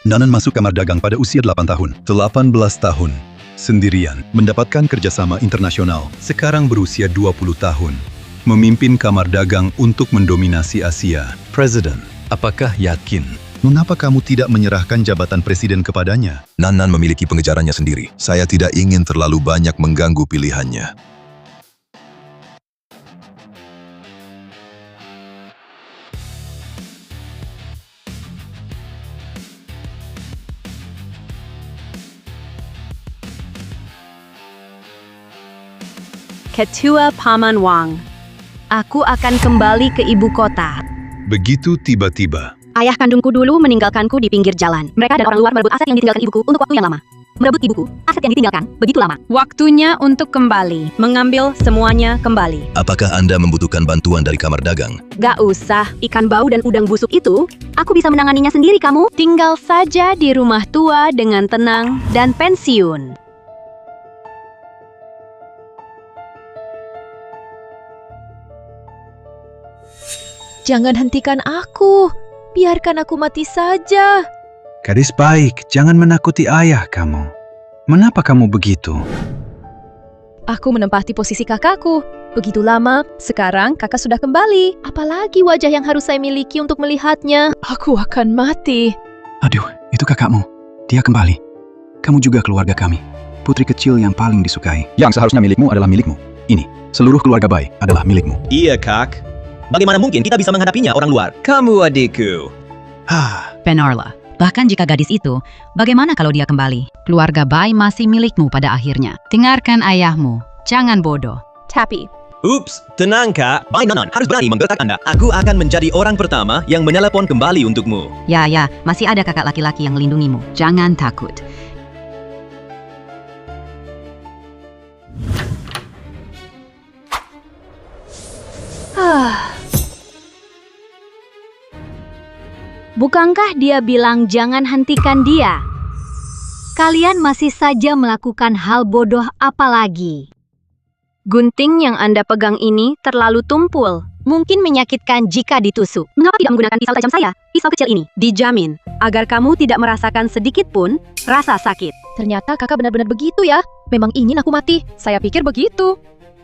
Nanan masuk kamar dagang pada usia 8 tahun. 18 tahun. Sendirian. Mendapatkan kerjasama internasional. Sekarang berusia 20 tahun. Memimpin kamar dagang untuk mendominasi Asia. Presiden, apakah yakin? Mengapa kamu tidak menyerahkan jabatan presiden kepadanya? Nanan memiliki pengejarannya sendiri. Saya tidak ingin terlalu banyak mengganggu pilihannya. Ketua Paman Wang. Aku akan kembali ke ibu kota. Begitu tiba-tiba. Ayah kandungku dulu meninggalkanku di pinggir jalan. Mereka dan orang luar merebut aset yang ditinggalkan ibuku untuk waktu yang lama. Merebut ibuku, aset yang ditinggalkan, begitu lama. Waktunya untuk kembali, mengambil semuanya kembali. Apakah Anda membutuhkan bantuan dari kamar dagang? Gak usah, ikan bau dan udang busuk itu, aku bisa menanganinya sendiri kamu. Tinggal saja di rumah tua dengan tenang dan pensiun. Jangan hentikan aku. Biarkan aku mati saja. Gadis baik, jangan menakuti ayah kamu. Mengapa kamu begitu? Aku menempati posisi kakakku. Begitu lama, sekarang kakak sudah kembali. Apalagi wajah yang harus saya miliki untuk melihatnya. Aku akan mati. Aduh, itu kakakmu. Dia kembali. Kamu juga keluarga kami. Putri kecil yang paling disukai. Yang seharusnya milikmu adalah milikmu. Ini, seluruh keluarga Bai adalah milikmu. Iya, Kak. Bagaimana mungkin kita bisa menghadapinya orang luar? Kamu adikku. Penarla, bahkan jika gadis itu, bagaimana kalau dia kembali? Keluarga Bai masih milikmu pada akhirnya. Dengarkan ayahmu, jangan bodoh. Tapi, Ups, tenang Kak. Bai Nanan harus berani menggertak Anda. Aku akan menjadi orang pertama yang menelepon kembali untukmu. Ya, masih ada kakak laki-laki yang melindungimu. Jangan takut. Bukankah dia bilang jangan hentikan dia? Kalian masih saja melakukan hal bodoh apalagi? Gunting yang Anda pegang ini terlalu tumpul. Mungkin menyakitkan jika ditusuk. Mengapa tidak menggunakan pisau tajam saya? Pisau kecil ini dijamin agar kamu tidak merasakan sedikit pun rasa sakit. ternyata kakak benar-benar begitu ya. Memang ingin aku mati. Saya pikir begitu.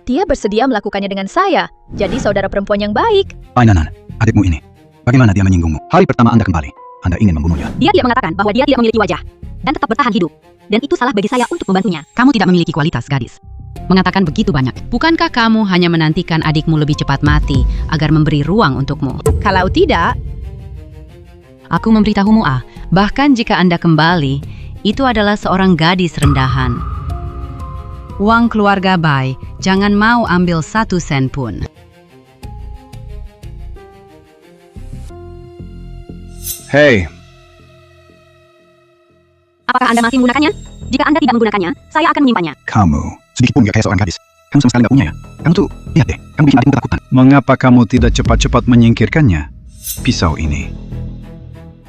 Dia bersedia melakukannya dengan saya. Jadi saudara perempuan yang baik. Bai Nanan, adikmu ini. Bagaimana dia menyinggungmu? Hari pertama Anda kembali. Anda ingin membunuhnya. Dia tidak mengatakan bahwa dia tidak memiliki wajah dan tetap bertahan hidup. Dan itu salah bagi saya untuk membantunya. Kamu tidak memiliki kualitas, gadis. Mengatakan begitu banyak. Bukankah kamu hanya menantikan adikmu lebih cepat mati agar memberi ruang untukmu? Kalau tidak, Aku memberitahumu, bahkan jika Anda kembali, itu adalah seorang gadis rendahan. Uang keluarga Bai, jangan mau ambil 1 sen pun. Hei, Apakah Anda masih menggunakannya? Jika Anda tidak menggunakannya, saya akan menyimpannya. kamu. Sedikit pun gak kayak seorang gadis. Kamu sama sekali gak punya ya? Kamu tuh, lihat deh. Kamu bikin adikmu ketakutan. Mengapa kamu tidak cepat-cepat menyingkirkannya? Pisau ini.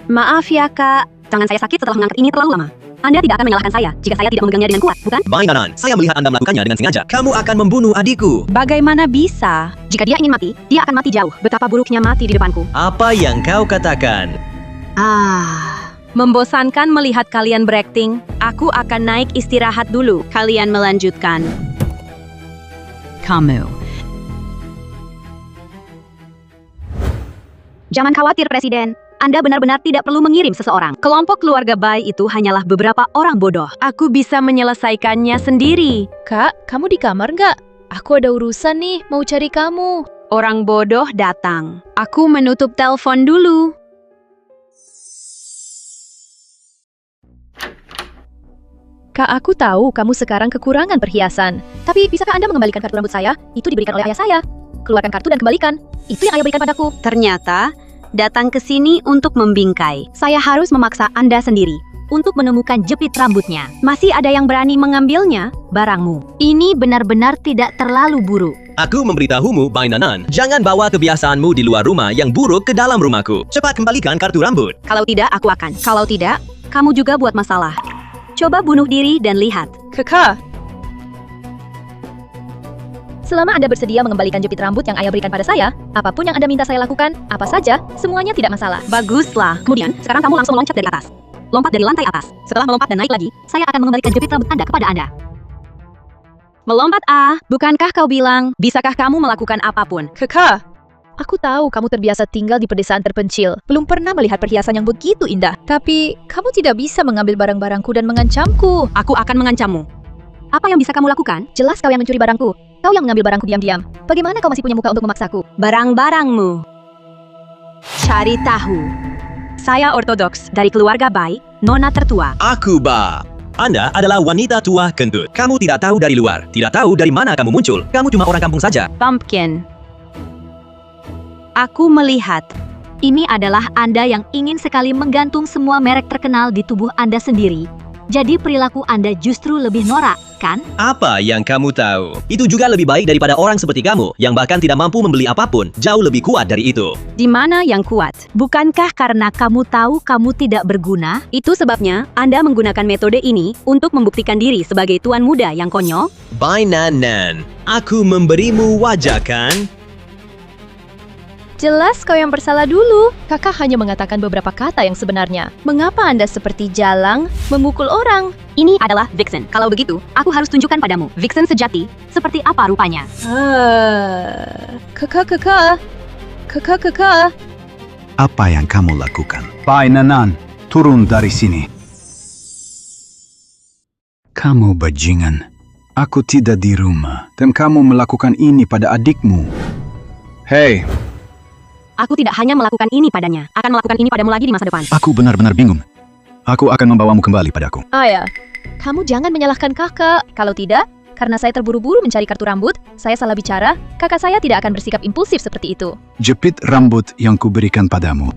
Maaf ya, Kak. Tangan saya sakit setelah mengangkat ini terlalu lama. Anda tidak akan menyalahkan saya jika saya tidak memegangnya dengan kuat, bukan? Bai Nanan, saya melihat Anda melakukannya dengan sengaja. Kamu akan membunuh adikku. Bagaimana bisa? Jika dia ingin mati, dia akan mati jauh. Betapa buruknya mati di depanku. Apa yang kau katakan? Membosankan melihat kalian berakting. Aku akan naik istirahat dulu. Kalian melanjutkan. Kamu. Jangan khawatir, Presiden. Anda benar-benar tidak perlu mengirim seseorang. Kelompok keluarga Bai itu hanyalah beberapa orang bodoh. Aku bisa menyelesaikannya sendiri. Kak, kamu di kamar nggak? Aku ada urusan nih, mau cari kamu. Orang bodoh datang. Aku menutup telepon dulu. Kak, aku tahu kamu sekarang kekurangan perhiasan. Tapi bisakah Anda mengembalikan kartu rambut saya? Itu diberikan oleh ayah saya. Keluarkan kartu dan kembalikan. Itu yang ayah berikan padaku. Ternyata, datang ke sini untuk membingkai. Saya harus memaksa Anda sendiri untuk menemukan jepit rambutnya. Masih ada yang berani mengambilnya? Barangmu. Ini benar-benar tidak terlalu buruk. Aku memberitahumu, Bai Nanan, jangan bawa kebiasaanmu di luar rumah yang buruk ke dalam rumahku. Cepat kembalikan kartu rambut. Kalau tidak, aku akan. Kalau tidak, kamu juga buat masalah. Coba bunuh diri dan lihat. Kakak. Selama Anda bersedia mengembalikan jepit rambut yang ayah berikan pada saya, apapun yang Anda minta saya lakukan, apa saja, semuanya tidak masalah. Baguslah. Kemudian, sekarang kamu langsung loncat dari atas. lompat dari lantai atas. Setelah melompat dan naik lagi, saya akan mengembalikan jepit rambut Anda kepada Anda. Melompat A, bukankah kau bilang, bisakah kamu melakukan apapun? Kakak, aku tahu kamu terbiasa tinggal di pedesaan terpencil. Belum pernah melihat perhiasan yang begitu indah. Tapi, kamu tidak bisa mengambil barang-barangku dan mengancamku. Aku akan mengancammu. Apa yang bisa kamu lakukan? Jelas kau yang mencuri barangku. Kau yang mengambil barangku diam-diam. Bagaimana kau masih punya muka untuk memaksaku? Barang-barangmu. Cari tahu. Saya ortodoks dari keluarga Bai, nona tertua. Aku Ba. Anda adalah wanita tua kentut. Kamu tidak tahu dari luar, tidak tahu dari mana kamu muncul. Kamu cuma orang kampung saja. Pumpkin. Aku melihat. Ini adalah Anda yang ingin sekali menggantung semua merek terkenal di tubuh Anda sendiri. Jadi perilaku Anda justru lebih norak, kan? Apa yang kamu tahu? Itu juga lebih baik daripada orang seperti kamu, yang bahkan tidak mampu membeli apapun. Jauh lebih kuat dari itu. Di mana yang kuat? Bukankah karena kamu tahu kamu tidak berguna? Itu sebabnya Anda menggunakan metode ini untuk membuktikan diri sebagai tuan muda yang konyol? Bainanan, aku memberimu wajah kan? Jelas kau yang bersalah dulu. Kakak hanya mengatakan beberapa kata yang sebenarnya. Mengapa Anda seperti jalang, memukul orang? Ini adalah Vixen. Kalau begitu, aku harus tunjukkan padamu Vixen sejati seperti apa rupanya. Kakak. Apa yang kamu lakukan? Bainanan, turun dari sini. Kamu bajingan. Aku tidak di rumah. Dan kamu melakukan ini pada adikmu. Hei, Aku tidak hanya melakukan ini padanya, akan melakukan ini padamu lagi di masa depan. aku benar-benar bingung. Aku akan membawamu kembali padaku. Ayah, kamu jangan menyalahkan kakak. Kalau tidak, karena saya terburu-buru mencari kartu rambut, saya salah bicara, kakak saya tidak akan bersikap impulsif seperti itu. Jepit rambut yang kuberikan padamu.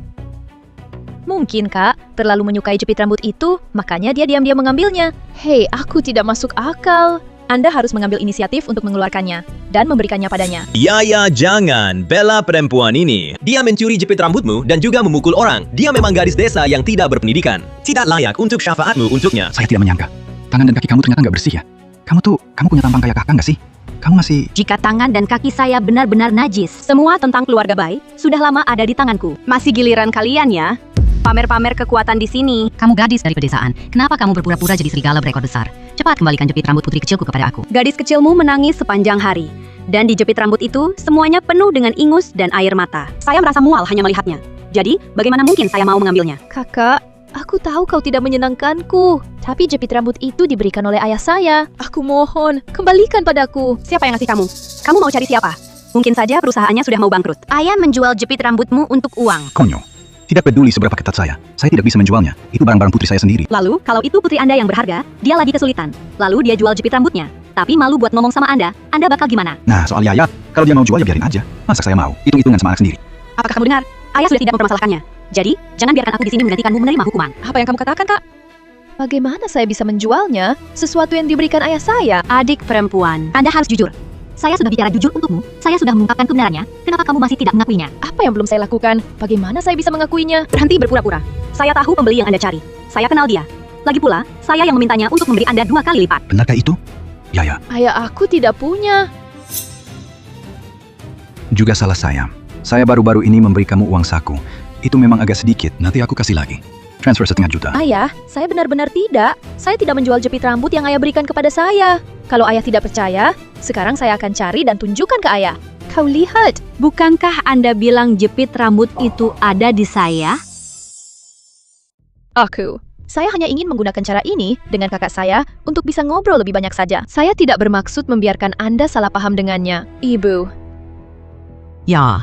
Mungkin kak, terlalu menyukai jepit rambut itu, makanya dia diam-diam mengambilnya. Hei, aku tidak masuk akal. Anda harus mengambil inisiatif untuk mengeluarkannya dan memberikannya padanya. Ya, jangan bela perempuan ini. Dia mencuri jepit rambutmu dan juga memukul orang. Dia memang gadis desa yang tidak berpendidikan. Tidak layak untuk syafaatmu untuknya. Saya tidak menyangka. Tangan dan kaki kamu ternyata nggak bersih ya? Kamu punya tampang kayak kakak nggak sih? Kamu masih... Jika tangan dan kaki saya benar-benar najis, semua tentang keluarga Bai sudah lama ada di tanganku. Masih giliran kalian ya? Pamer-pamer kekuatan di sini. Kamu gadis dari pedesaan. Kenapa kamu berpura-pura jadi serigala berekor besar? Cepat kembalikan jepit rambut putri kecilku kepada aku. Gadis kecilmu menangis sepanjang hari. Dan di jepit rambut itu, semuanya penuh dengan ingus dan air mata. Saya merasa mual hanya melihatnya. Jadi, bagaimana mungkin saya mau mengambilnya? Kakak, aku tahu kau tidak menyenangkanku. Tapi jepit rambut itu diberikan oleh ayah saya. Aku mohon, kembalikan padaku. Siapa yang ngasih kamu? Kamu mau cari siapa? Mungkin saja perusahaannya sudah mau bangkrut. Ayah menjual jepit rambutmu untuk uang. Konyol. Tidak peduli seberapa ketat saya tidak bisa menjualnya. Itu barang-barang putri saya sendiri. Lalu, kalau itu putri Anda yang berharga, dia lagi kesulitan. Lalu dia jual jepit rambutnya. Tapi malu buat ngomong sama Anda bakal gimana? Nah, soal Yaya, kalau dia mau jual ya biarin aja. Masa saya mau? Hitung-hitungan sama anak sendiri. Apakah kamu dengar? Ayah sudah tidak mempermasalahkannya. Jadi, jangan biarkan aku di sini menggantikanmu menerima hukuman. Apa yang kamu katakan, Kak? Bagaimana saya bisa menjualnya? Sesuatu yang diberikan ayah saya. Adik perempuan, Anda harus jujur. Saya sudah bicara jujur untukmu. Saya sudah mengungkapkan kebenarannya. Kenapa kamu masih tidak mengakuinya? Apa yang belum saya lakukan? Bagaimana saya bisa mengakuinya? Berhenti berpura-pura. Saya tahu pembeli yang Anda cari. Saya kenal dia. Lagi pula, saya yang memintanya untuk memberi Anda 2 kali lipat. Benarkah itu? Yaya. Ayah aku tidak punya. Juga salah saya. Saya baru-baru ini memberi kamu uang saku. Itu memang agak sedikit. Nanti aku kasih lagi. Transfer 1,5 juta. Ayah, saya benar-benar tidak. Saya tidak menjual jepit rambut yang ayah berikan kepada saya. Kalau ayah tidak percaya, sekarang saya akan cari dan tunjukkan ke ayah. Kau lihat. Bukankah Anda bilang jepit rambut itu ada di saya? Saya hanya ingin menggunakan cara ini dengan kakak saya untuk bisa ngobrol lebih banyak saja. Saya tidak bermaksud membiarkan Anda salah paham dengannya. Ibu. Ya,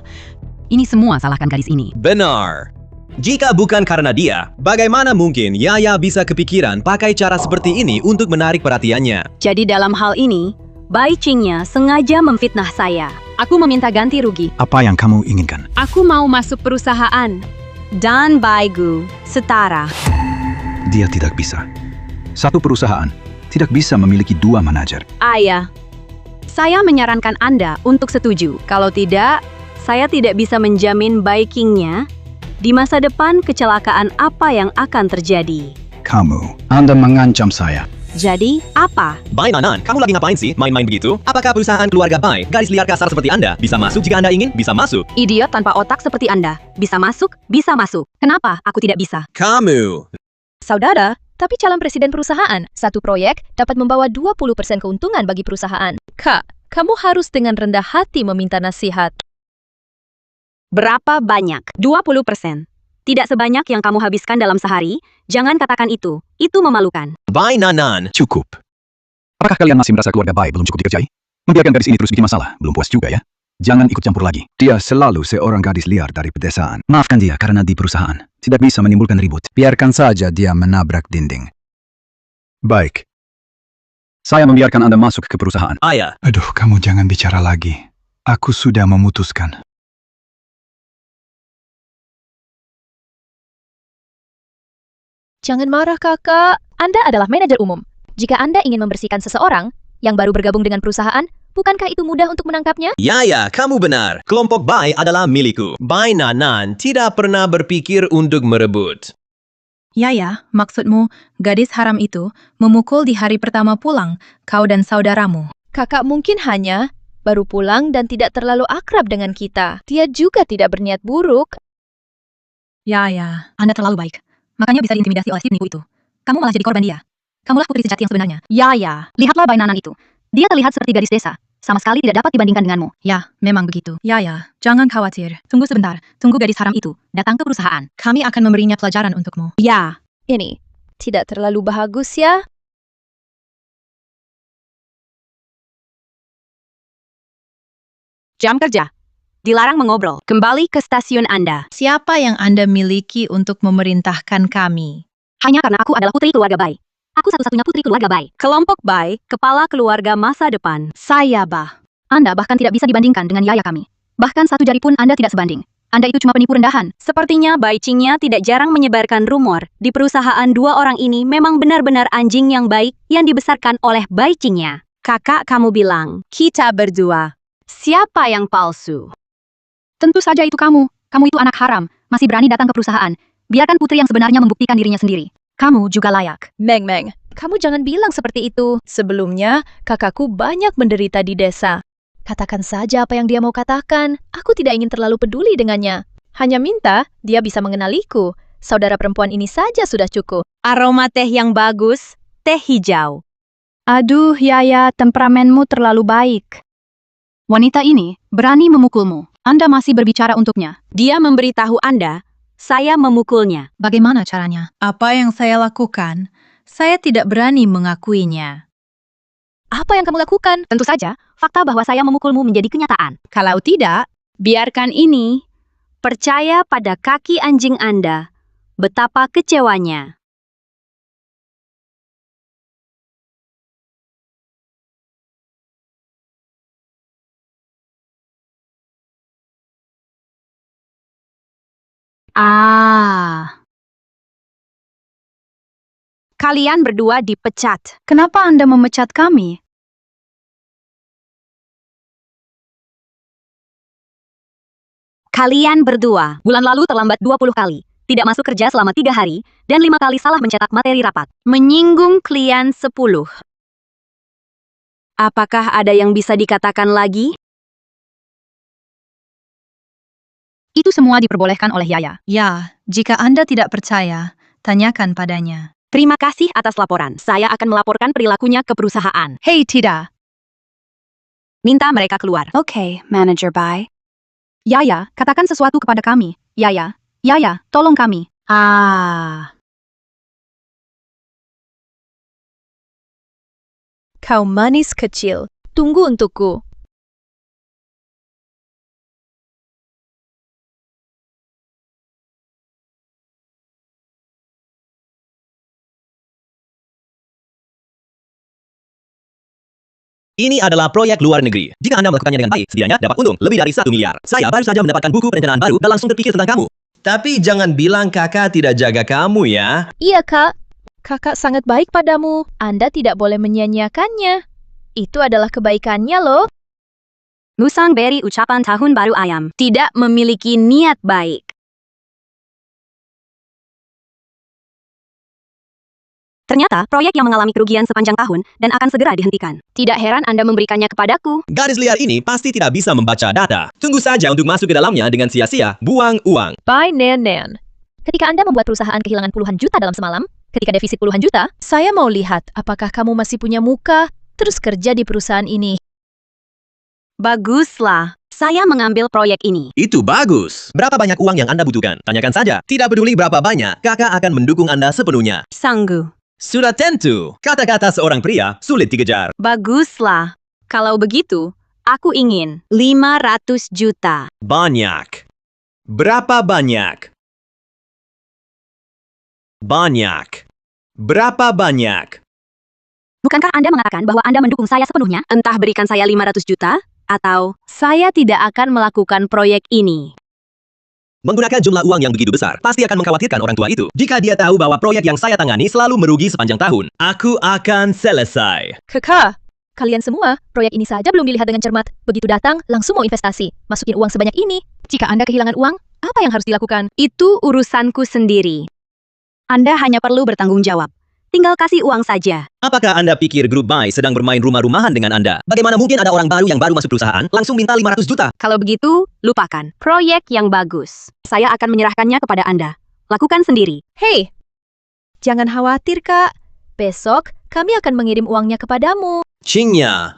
ini semua salahkan gadis ini. Benar. Jika bukan karena dia, bagaimana mungkin Yaya bisa kepikiran pakai cara seperti ini untuk menarik perhatiannya? Jadi dalam hal ini, Bai Qingnya sengaja memfitnah saya. Aku meminta ganti rugi. Apa yang kamu inginkan? Aku mau masuk perusahaan. Dan Baigu setara. Dia tidak bisa. Satu perusahaan tidak bisa memiliki 2 manajer. Ayah, saya menyarankan Anda untuk setuju. Kalau tidak, saya tidak bisa menjamin Bai Qingnya di masa depan kecelakaan apa yang akan terjadi. Anda mengancam saya. Jadi, apa? Bai Nanan, kamu lagi ngapain sih? Main-main begitu? Apakah perusahaan keluarga Bai, gadis liar kasar seperti Anda, bisa masuk jika Anda ingin? Bisa masuk. Idiot tanpa otak seperti Anda. Bisa masuk, bisa masuk. Kenapa aku tidak bisa? Kamu. saudara, tapi calon presiden perusahaan. Satu proyek dapat membawa 20% keuntungan bagi perusahaan. Kak, kamu harus dengan rendah hati meminta nasihat. Berapa banyak? 20%. Tidak sebanyak yang kamu habiskan dalam sehari. Jangan katakan itu. Itu memalukan. Bye Nanan. Cukup. Apakah kalian masih merasa keluarga Bai belum cukup dikerjai? Membiarkan gadis ini terus bikin masalah. Belum puas juga ya? Jangan ikut campur lagi. Dia selalu seorang gadis liar dari pedesaan. Maafkan dia karena di perusahaan tidak bisa menimbulkan ribut. Biarkan saja dia menabrak dinding. Baik. Saya membiarkan Anda masuk ke perusahaan. Ayah. Aduh, kamu jangan bicara lagi. Aku sudah memutuskan. Jangan marah, Kakak. Anda adalah manajer umum. Jika Anda ingin membersihkan seseorang yang baru bergabung dengan perusahaan, bukankah itu mudah untuk menangkapnya? Ya, kamu benar. Kelompok Bai adalah milikku. Bai Nanan tidak pernah berpikir untuk merebut. Ya, maksudmu, gadis haram itu memukul di hari pertama pulang, kau dan saudaramu. Kakak mungkin hanya baru pulang dan tidak terlalu akrab dengan kita. Dia juga tidak berniat buruk. Ya, Anda terlalu baik. Makanya bisa diintimidasi oleh si penipu itu. Kamu malah jadi korban dia. Kamulah putri sejati yang sebenarnya. Ya, lihatlah Bai Nanan itu. Dia terlihat seperti gadis desa. Sama sekali tidak dapat dibandingkan denganmu. Ya, memang begitu. Ya, jangan khawatir. Tunggu sebentar. Tunggu gadis haram itu datang ke perusahaan. Kami akan memberinya pelajaran untukmu. Ya, Ini tidak terlalu bagus ya. jam kerja. Dilarang mengobrol. Kembali ke stasiun Anda. Siapa yang Anda miliki untuk memerintahkan kami? Hanya karena aku adalah putri keluarga Bai. Aku satu-satunya putri keluarga Bai. Kelompok Bai, kepala keluarga masa depan. Saya Bah. Anda bahkan tidak bisa dibandingkan dengan yaya kami. Bahkan satu jari pun Anda tidak sebanding. Anda itu cuma penipu rendahan. Sepertinya Bai Qingnya tidak jarang menyebarkan rumor. Di perusahaan dua orang ini memang benar-benar anjing yang baik yang dibesarkan oleh Bai Qingnya. Kakak kamu bilang, kita berdua. Siapa yang palsu? Tentu saja itu kamu. Kamu itu anak haram. Masih berani datang ke perusahaan. Biarkan putri yang sebenarnya membuktikan dirinya sendiri. Kamu juga layak. Meng, kamu jangan bilang seperti itu. Sebelumnya, kakakku banyak menderita di desa. Katakan saja apa yang dia mau katakan. Aku tidak ingin terlalu peduli dengannya. Hanya minta dia bisa mengenaliku. Saudara perempuan ini saja sudah cukup. Aroma teh yang bagus, teh hijau. Aduh, Yaya, temperamenmu terlalu baik. Wanita ini berani memukulmu. Anda masih berbicara untuknya. Dia memberitahu Anda, saya memukulnya. Bagaimana caranya? Apa yang saya lakukan? Saya tidak berani mengakuinya. Apa yang kamu lakukan? Tentu saja, fakta bahwa saya memukulmu menjadi kenyataan. Kalau tidak, biarkan ini. Percaya pada kaki anjing Anda. Betapa kecewanya. Kalian berdua dipecat. Kenapa Anda memecat kami? Kalian berdua, bulan lalu terlambat 20 kali, tidak masuk kerja selama 3 hari, dan 5 kali salah mencetak materi rapat. Menyinggung klien 10. Apakah ada yang bisa dikatakan lagi? Itu semua diperbolehkan oleh Yaya. Ya, jika Anda tidak percaya, tanyakan padanya. Terima kasih atas laporan. Saya akan melaporkan perilakunya ke perusahaan. Hei, tidak. Minta mereka keluar. Oke, Manager Bai. Yaya, katakan sesuatu kepada kami. Yaya, tolong kami. Kau manis kecil. Tunggu untukku. Ini adalah proyek luar negeri. Jika Anda melakukannya dengan baik, setidaknya dapat untung lebih dari 1 miliar. Saya baru saja mendapatkan buku perencanaan baru dan langsung terpikir tentang kamu. Tapi jangan bilang kakak tidak jaga kamu ya. Iya, Kak. Kakak sangat baik padamu. Anda tidak boleh menyia-nyiakannya. Itu adalah kebaikannya loh. Musang beri ucapan tahun baru ayam. Tidak memiliki niat baik. Ternyata, proyek yang mengalami kerugian sepanjang tahun dan akan segera dihentikan. Tidak heran Anda memberikannya kepadaku. Gadis liar ini pasti tidak bisa membaca data. Tunggu saja untuk masuk ke dalamnya dengan sia-sia, buang uang. Bye, Nan. Ketika Anda membuat perusahaan kehilangan puluhan juta dalam semalam, Ketika defisit puluhan juta, saya mau lihat apakah kamu masih punya muka terus kerja di perusahaan ini. Baguslah, saya mengambil proyek ini. Itu bagus. Berapa banyak uang yang Anda butuhkan? Tanyakan saja. Tidak peduli berapa banyak, kakak akan mendukung Anda sepenuhnya. Sanggup. Sudah tentu. Kata-kata seorang pria sulit dikejar. Baguslah. Kalau begitu, aku ingin 500 juta. Banyak. Berapa banyak? Banyak. Berapa banyak? Bukankah Anda mengatakan bahwa Anda mendukung saya sepenuhnya? Entah berikan saya 500 juta, atau saya tidak akan melakukan proyek ini. Menggunakan jumlah uang yang begitu besar, pasti akan mengkhawatirkan orang tua itu. Jika dia tahu bahwa proyek yang saya tangani selalu merugi sepanjang tahun, aku akan selesai. Kakak, kalian semua, proyek ini saja belum dilihat dengan cermat. Begitu datang, langsung mau investasi. Masukin uang sebanyak ini. Jika Anda kehilangan uang, apa yang harus dilakukan? Itu urusanku sendiri. Anda hanya perlu bertanggung jawab. Tinggal kasih uang saja. Apakah Anda pikir grup Buy sedang bermain rumah-rumahan dengan Anda? Bagaimana mungkin ada orang baru yang baru masuk perusahaan, langsung minta 500 juta? Kalau begitu, lupakan. Proyek yang bagus. Saya akan menyerahkannya kepada Anda. Lakukan sendiri. Hei, jangan khawatir, Kak. Besok, kami akan mengirim uangnya kepadamu. Cingnya.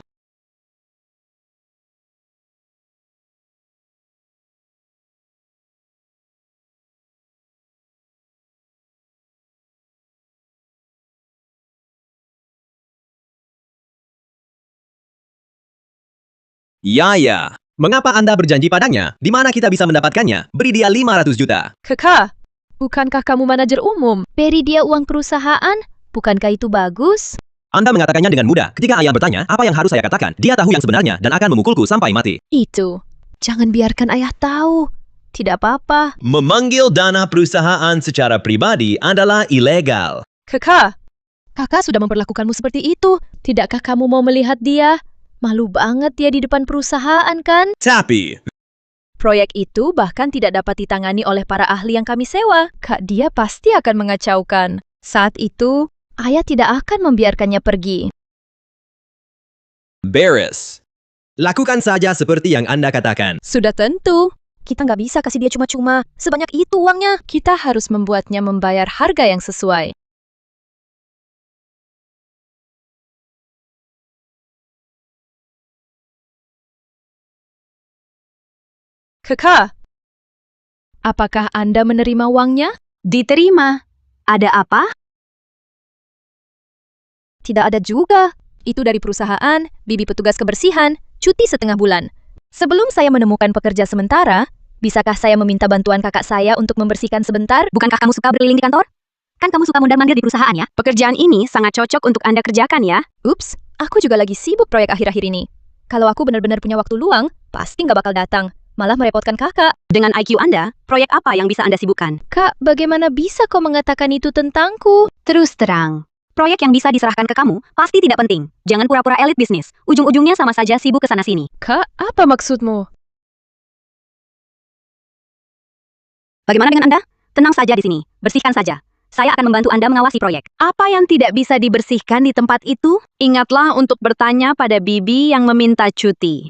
Ya. Mengapa Anda berjanji padanya? Di mana kita bisa mendapatkannya? Beri dia 500 juta. Kakak, bukankah kamu manajer umum? Beri dia uang perusahaan? Bukankah itu bagus? Anda mengatakannya dengan mudah. Ketika ayah bertanya, apa yang harus saya katakan? Dia tahu yang sebenarnya dan akan memukulku sampai mati. Itu. Jangan biarkan ayah tahu. Tidak apa-apa. Memanggil dana perusahaan secara pribadi adalah ilegal. Kakak sudah memperlakukanmu seperti itu. Tidakkah kamu mau melihat dia? Malu banget dia di depan perusahaan, kan? Tapi, Proyek itu bahkan tidak dapat ditangani oleh para ahli yang kami sewa. Kak, dia pasti akan mengacaukan. Saat itu, ayah tidak akan membiarkannya pergi. beres. Lakukan saja seperti yang Anda katakan. Sudah tentu. Kita nggak bisa kasih dia cuma-cuma. Sebanyak itu uangnya. Kita harus membuatnya membayar harga yang sesuai. Kakak, apakah Anda menerima uangnya? Diterima. Ada apa? Tidak ada juga. Itu dari perusahaan, bibi petugas kebersihan, cuti setengah bulan. Sebelum saya menemukan pekerja sementara, bisakah saya meminta bantuan kakak saya untuk membersihkan sebentar? Bukankah kamu suka berkeliling di kantor? Kan kamu suka mondar-mandir di perusahaan ya? Pekerjaan ini sangat cocok untuk Anda kerjakan ya. Ups, aku juga lagi sibuk proyek akhir-akhir ini. Kalau aku benar-benar punya waktu luang, pasti nggak bakal datang. Malah merepotkan kakak. Dengan IQ Anda, proyek apa yang bisa Anda sibukkan? Kak, bagaimana bisa kau mengatakan itu tentangku? Terus terang. Proyek yang bisa diserahkan ke kamu pasti tidak penting. Jangan pura-pura elit bisnis. Ujung-ujungnya sama saja sibuk ke sana-sini. Kak, apa maksudmu? Bagaimana dengan Anda? Tenang saja di sini. Bersihkan saja. Saya akan membantu Anda mengawasi proyek. Apa yang tidak bisa dibersihkan di tempat itu? Ingatlah untuk bertanya pada bibi yang meminta cuti.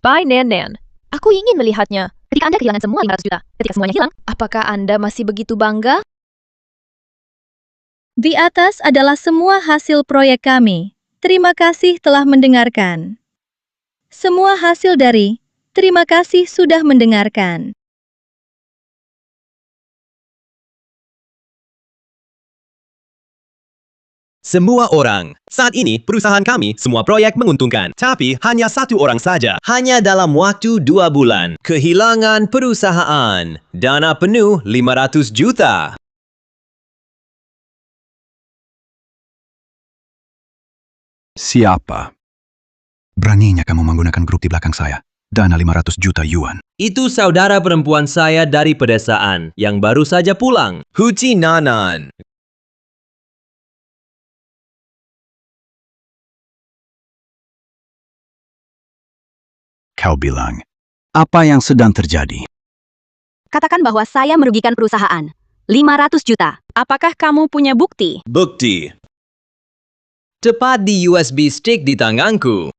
Bye, Nen. Aku ingin melihatnya. Ketika Anda kehilangan semua 500 juta, ketika semuanya hilang, apakah Anda masih begitu bangga? Di atas adalah semua hasil proyek kami. Terima kasih telah mendengarkan. Semua hasil dari terima kasih sudah mendengarkan. Semua orang. Saat ini, perusahaan kami, semua proyek menguntungkan. Tapi, hanya satu orang saja. Hanya dalam waktu 2 bulan. Kehilangan perusahaan. Dana penuh 500 juta. Siapa? Beraninya kamu menggunakan grup di belakang saya. Dana 500 juta yuan. Itu saudara perempuan saya dari pedesaan, yang baru saja pulang. Huci Nanan. Kau bilang, apa yang sedang terjadi? Katakan bahwa saya merugikan perusahaan. 500 juta. Apakah kamu punya bukti? Bukti. Tepat di USB stick di tanganku.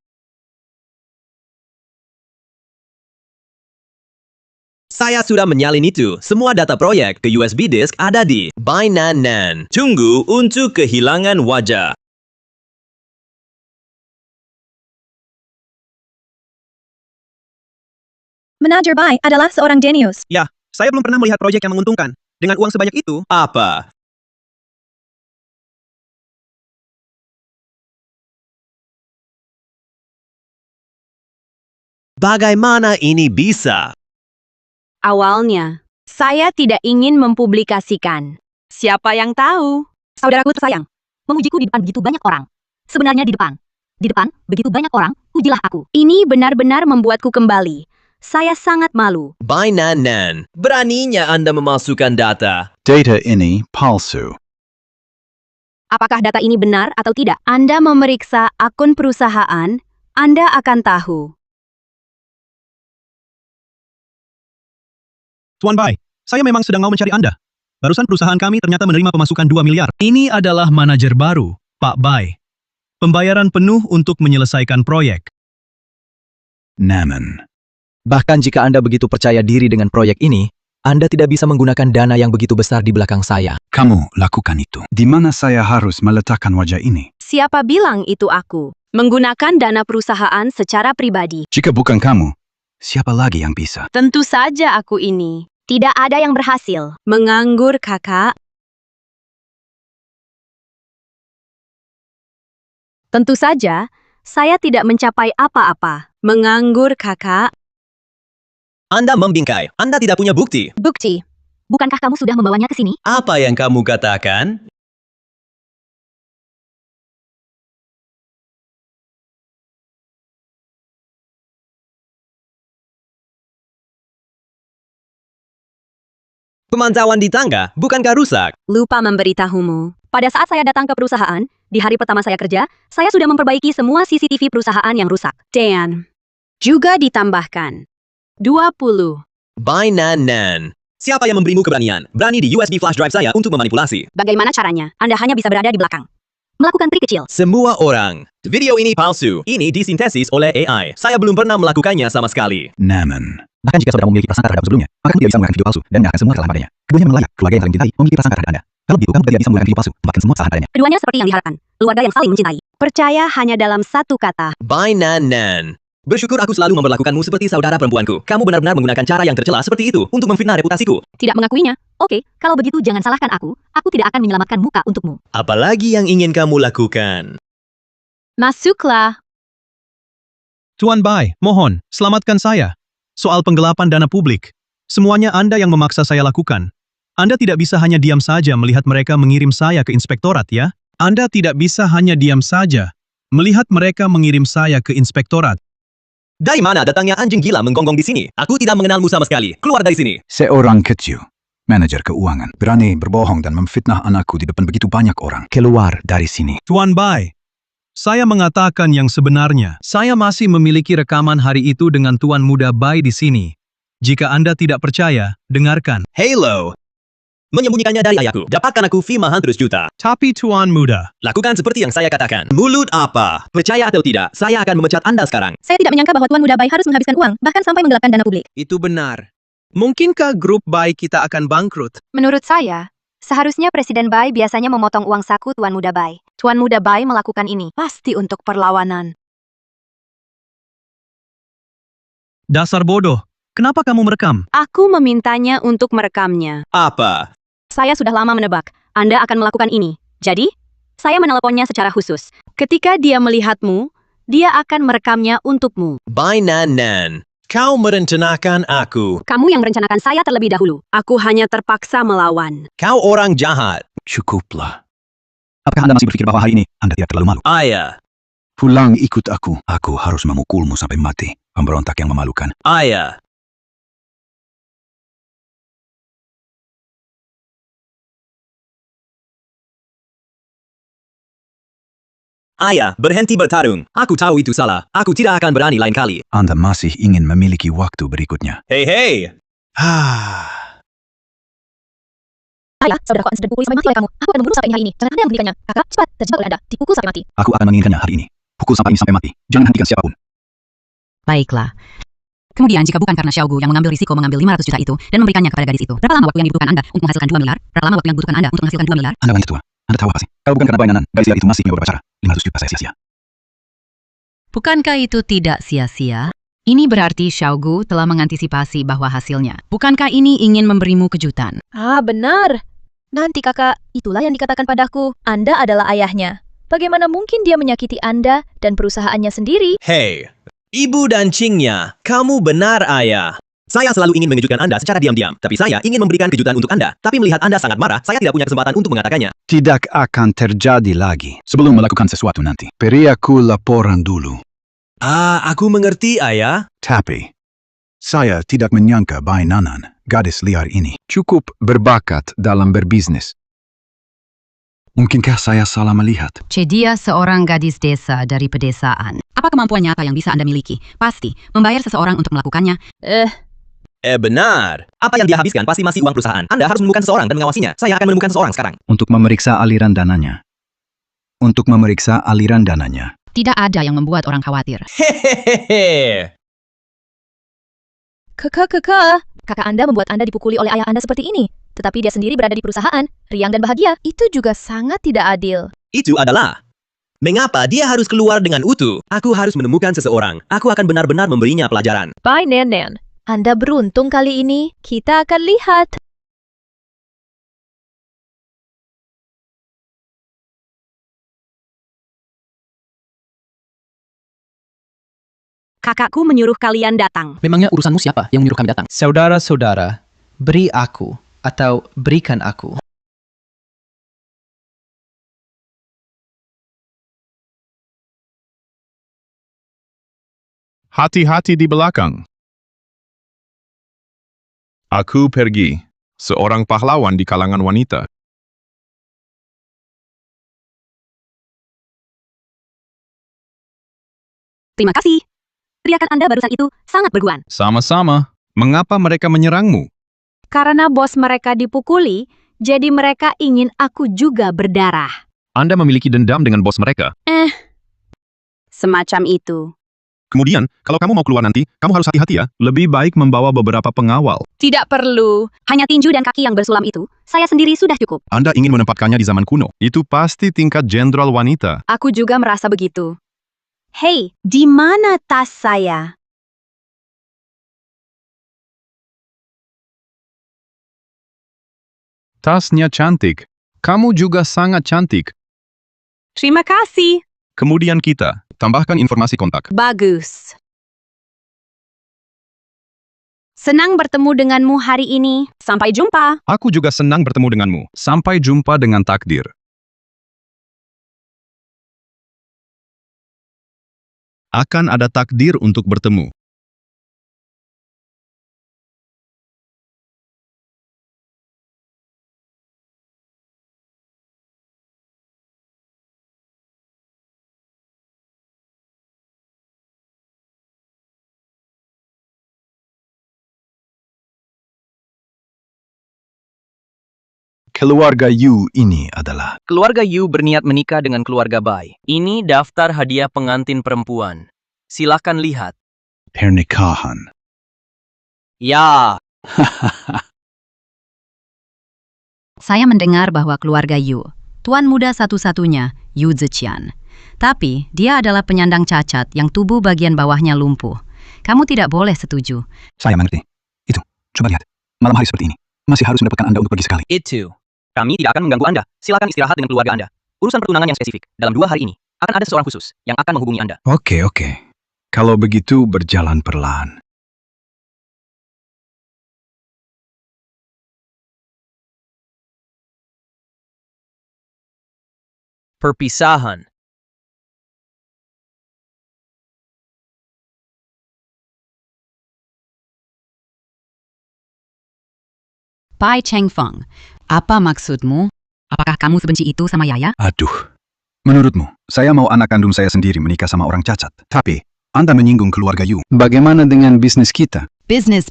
Saya sudah menyalin itu. Semua data proyek ke USB disk ada di Bainan. Tunggu untuk kehilangan wajah. Manajer Bai adalah seorang jenius. Ya, saya belum pernah melihat proyek yang menguntungkan. Dengan uang sebanyak itu, apa? Bagaimana ini bisa? Awalnya, saya tidak ingin mempublikasikan. Siapa yang tahu? Saudaraku tersayang, mengujiku di depan begitu banyak orang. Sebenarnya di depan. Di depan, begitu banyak orang, ujilah aku. Ini benar-benar membuatku kembali. Saya sangat malu. Bainan, beraninya Anda memasukkan data. Data ini palsu. Apakah data ini benar atau tidak? Anda memeriksa akun perusahaan, Anda akan tahu. Tuan Bai, saya memang sedang mau mencari Anda. Barusan perusahaan kami ternyata menerima pemasukan 2 miliar. Ini adalah manajer baru, Pak Bai. Pembayaran penuh untuk menyelesaikan proyek. Namun, bahkan jika Anda begitu percaya diri dengan proyek ini, Anda tidak bisa menggunakan dana yang begitu besar di belakang saya. Kamu lakukan itu. Di mana saya harus meletakkan wajah ini? Siapa bilang itu aku? Menggunakan dana perusahaan secara pribadi. Jika bukan kamu, siapa lagi yang bisa? Tentu saja aku ini. Tidak ada yang berhasil. Menganggur, kakak. Tentu saja, saya tidak mencapai apa-apa. Menganggur, kakak. Anda membingkai. Anda tidak punya bukti. Bukti. Bukankah kamu sudah membawanya ke sini? Apa yang kamu katakan? Pemantauan di tangga, bukankah rusak? Lupa memberitahumu. Pada saat saya datang ke perusahaan, di hari pertama saya kerja, saya sudah memperbaiki semua CCTV perusahaan yang rusak. Dan juga ditambahkan 20. Bainan. Siapa yang memberimu keberanian? Berani di USB flash drive saya untuk memanipulasi. Bagaimana caranya? Anda hanya bisa berada di belakang. Melakukan trik kecil. Semua orang. Video ini palsu. Ini disintesis oleh AI. Saya belum pernah melakukannya sama sekali. Namun, Bahkan jika saudara memiliki prasangka terhadap sebelumnya, maka kamu tidak bisa menggunakan video palsu dan menyerahkan semua kesalahan padanya. Keduanya memang layak. Keluarga yang saling mencintai memiliki prasangka terhadap Anda. Kalau begitu, kamu tidak bisa menggunakan video palsu, bahkan semua kesalahan padanya. Keduanya seperti yang diharapkan. Keluarga yang saling mencintai. Percaya hanya dalam satu kata. Bainan. Bersyukur aku selalu memperlakukanmu seperti saudara perempuanku. Kamu benar-benar menggunakan cara yang tercela seperti itu untuk memfitnah reputasiku. Tidak mengakuinya? Oke, kalau begitu jangan salahkan aku. Aku tidak akan menyelamatkan muka untukmu. Apalagi yang ingin kamu lakukan? Masuklah. Tuan Bai, mohon, selamatkan saya. Soal penggelapan dana publik. Semuanya Anda yang memaksa saya lakukan. Anda tidak bisa hanya diam saja melihat mereka mengirim saya ke inspektorat, ya? Anda tidak bisa hanya diam saja melihat mereka mengirim saya ke inspektorat. Dari mana datangnya anjing gila menggonggong di sini? Aku tidak mengenalmu sama sekali. Keluar dari sini. seorang kecil, manajer keuangan, berani berbohong dan memfitnah anakku di depan begitu banyak orang. Keluar dari sini. Tuan Bai, saya mengatakan yang sebenarnya. Saya masih memiliki rekaman hari itu dengan Tuan Muda Bai di sini. Jika Anda tidak percaya, dengarkan. Halo. Menyembunyikannya dari ayahku. Dapatkan aku fee mahal 100 juta. Tapi Tuan Muda, Lakukan seperti yang saya katakan. Mulut apa? Percaya atau tidak, saya akan memecat Anda sekarang. Saya tidak menyangka bahwa Tuan Muda Bai harus menghabiskan uang, bahkan sampai menggelapkan dana publik. itu benar. Mungkinkah grup Bai kita akan bangkrut? Menurut saya, seharusnya Presiden Bai biasanya memotong uang saku Tuan Muda Bai. Tuan Muda Bai melakukan ini pasti untuk perlawanan. Dasar bodoh. Kenapa kamu merekam? Aku memintanya untuk merekamnya. Apa? Saya sudah lama menebak, Anda akan melakukan ini. Jadi, saya menelponnya secara khusus. Ketika dia melihatmu, dia akan merekamnya untukmu. Bainan. Kau merencanakan aku. Kamu yang merencanakan saya terlebih dahulu. Aku hanya terpaksa melawan. Kau orang jahat. Cukuplah. Apakah Anda masih berpikir bahwa hari ini Anda tidak terlalu malu? Ayah. Pulang ikut aku. Aku harus memukulmu sampai mati. Pemberontak yang memalukan. Ayah. Ayah, berhenti bertarung. Aku tahu itu salah. Aku tidak akan berani lain kali. Anda masih ingin memiliki waktu berikutnya. Hei. Ayah, saudaraku akan dipukul sampai mati oleh kamu. Aku akan membunuh sampai ini hari ini. Jangan Anda yang menghentikannya. Kakak, cepat, terjebak oleh Anda. Dipukul sampai mati. Aku akan menginginkannya hari ini. Pukul sampai ini sampai mati. Jangan hentikan siapapun. Baiklah. Kemudian jika bukan karena Xiaogu yang mengambil risiko mengambil 500 juta itu dan memberikannya kepada gadis itu, berapa lama waktu yang dibutuhkan Anda untuk menghasilkan 2 miliar? Berapa lama waktu yang dibutuhkan Anda untuk menghasilkan 2 miliar? Anda wanita tua. Anda tahu apa sih? Kalau bukan karena Bai Nanan, gadis liar itu masih punya beberapa cara. 500 juta saya sia-sia. Bukankah itu tidak sia-sia? Ini berarti Xiaogu telah mengantisipasi bahwa hasilnya. Bukankah ini ingin memberimu kejutan? Ah, benar. Nanti kakak, itulah yang dikatakan padaku. Anda adalah ayahnya. Bagaimana mungkin dia menyakiti Anda dan perusahaannya sendiri? Hei, Ibu dan Cingnya, kamu benar ayah. Saya selalu ingin mengejutkan Anda secara diam-diam, tapi saya ingin memberikan kejutan untuk Anda. Tapi melihat Anda sangat marah, saya tidak punya kesempatan untuk mengatakannya. Tidak akan terjadi lagi. Sebelum melakukan sesuatu nanti, beri aku laporan dulu. Aku mengerti ayah. Tapi, saya tidak menyangka Bai Nanan, gadis liar ini, cukup berbakat dalam berbisnis. Mungkinkah saya salah melihat? Dia seorang gadis desa dari pedesaan. Apa kemampuan nyata yang bisa Anda miliki? Pasti, membayar seseorang untuk melakukannya. Benar. Apa yang dia habiskan pasti masih uang perusahaan. Anda harus menemukan seseorang dan mengawasinya. Saya akan menemukan seseorang sekarang. Untuk memeriksa aliran dananya. Tidak ada yang membuat orang khawatir. Hehehe. Kakak Anda membuat Anda dipukuli oleh ayah Anda seperti ini. Tetapi dia sendiri berada di perusahaan, riang dan bahagia. Itu juga sangat tidak adil. Itu adalah mengapa dia harus keluar dengan utuh. Aku harus menemukan seseorang. Aku akan benar-benar memberinya pelajaran. Bai Nanan, Anda beruntung kali ini. Kita akan lihat. Kakakku menyuruh kalian datang. Memangnya urusanmu siapa yang menyuruh kami datang? Saudara-saudara, beri aku atau berikan aku. Hati-hati di belakang. Aku pergi, seorang pahlawan di kalangan wanita. Terima kasih. Teriakan Anda barusan itu sangat berguan. Sama-sama. Mengapa mereka menyerangmu? Karena bos mereka dipukuli, jadi mereka ingin aku juga berdarah. Anda memiliki dendam dengan bos mereka. Semacam itu. Kemudian, kalau kamu mau keluar nanti, kamu harus hati-hati ya. Lebih baik membawa beberapa pengawal. Tidak perlu. Hanya tinju dan kaki yang bersulam itu, saya sendiri sudah cukup. Anda ingin menempatkannya di zaman kuno. Itu pasti tingkat jenderal wanita. Aku juga merasa begitu. Hei, di mana tas saya? Tasnya cantik. Kamu juga sangat cantik. Terima kasih. Kemudian kita, tambahkan informasi kontak. Bagus. Senang bertemu denganmu hari ini. Sampai jumpa. Aku juga senang bertemu denganmu. Sampai jumpa dengan takdir. Akan ada takdir untuk bertemu. Keluarga Yu ini adalah... Keluarga Yu berniat menikah dengan keluarga Bai. Ini daftar hadiah pengantin perempuan. Silakan lihat. pernikahan. Ya. Saya mendengar bahwa keluarga Yu, tuan muda satu-satunya, Yu Ziqian. Tapi, dia adalah penyandang cacat yang tubuh bagian bawahnya lumpuh. Kamu tidak boleh setuju. Saya mengerti. Itu, coba lihat. Malam hari seperti ini, masih harus mendapatkan Anda untuk pergi sekali. Itu. Kami tidak akan mengganggu Anda. Silakan istirahat dengan keluarga Anda. Urusan pertunangan yang spesifik, dalam 2 hari ini, akan ada seseorang khusus yang akan menghubungi Anda. Oke. Kalau begitu, berjalan perlahan. Perpisahan. Pai Chengfeng, apa maksudmu? Apakah kamu sebenci itu sama Yaya? Aduh. Menurutmu, saya mau anak kandung saya sendiri menikah sama orang cacat. Tapi, Anda menyinggung keluarga Yu. Bagaimana dengan bisnis kita? Bisnis.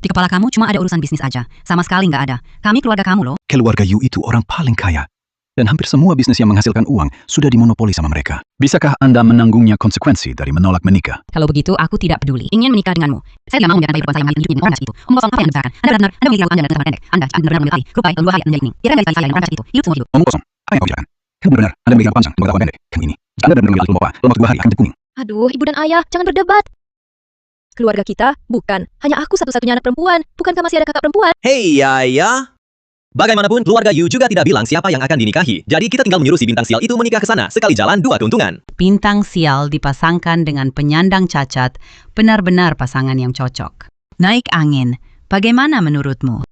Di kepala kamu cuma ada urusan bisnis aja. Sama sekali nggak ada. Kami keluarga kamu loh. Keluarga Yu itu orang paling kaya. Dan hampir semua bisnis yang menghasilkan uang sudah dimonopoli sama mereka. Bisakah Anda menanggungnya konsekuensi dari menolak menikah? Kalau begitu, aku tidak peduli. Ingin menikah denganmu. Saya tidak mau membiarkan bayi perempuan saya yang hidup di orang itu. Omong kosong apa yang dibesarkan? Anda benar-benar, Anda memiliki lakukan jalan pendek. Anda benar-benar memiliki grup bayi luar Anda ini. Biarkan garis saya yang orang itu. Hidup semua hidup. Omong kosong. Apa yang kau bicarakan? Kamu benar, Anda memiliki panjang dengan lakukan pendek. Kamu ini. Jika Anda benar memiliki lomba, dalam waktu 2 hari akan jadi kuning. Aduh, ibu dan ayah, jangan berdebat. Keluarga kita, bukan. Hanya aku satu-satunya anak perempuan. Bukankah masih ada kakak perempuan? Hei ya. Bagaimanapun, keluarga Yu juga tidak bilang siapa yang akan dinikahi. Jadi kita tinggal menyuruh si bintang sial itu menikah ke sana. Sekali jalan, 2 keuntungan. Bintang sial dipasangkan dengan penyandang cacat, benar-benar pasangan yang cocok. Naik angin, bagaimana menurutmu?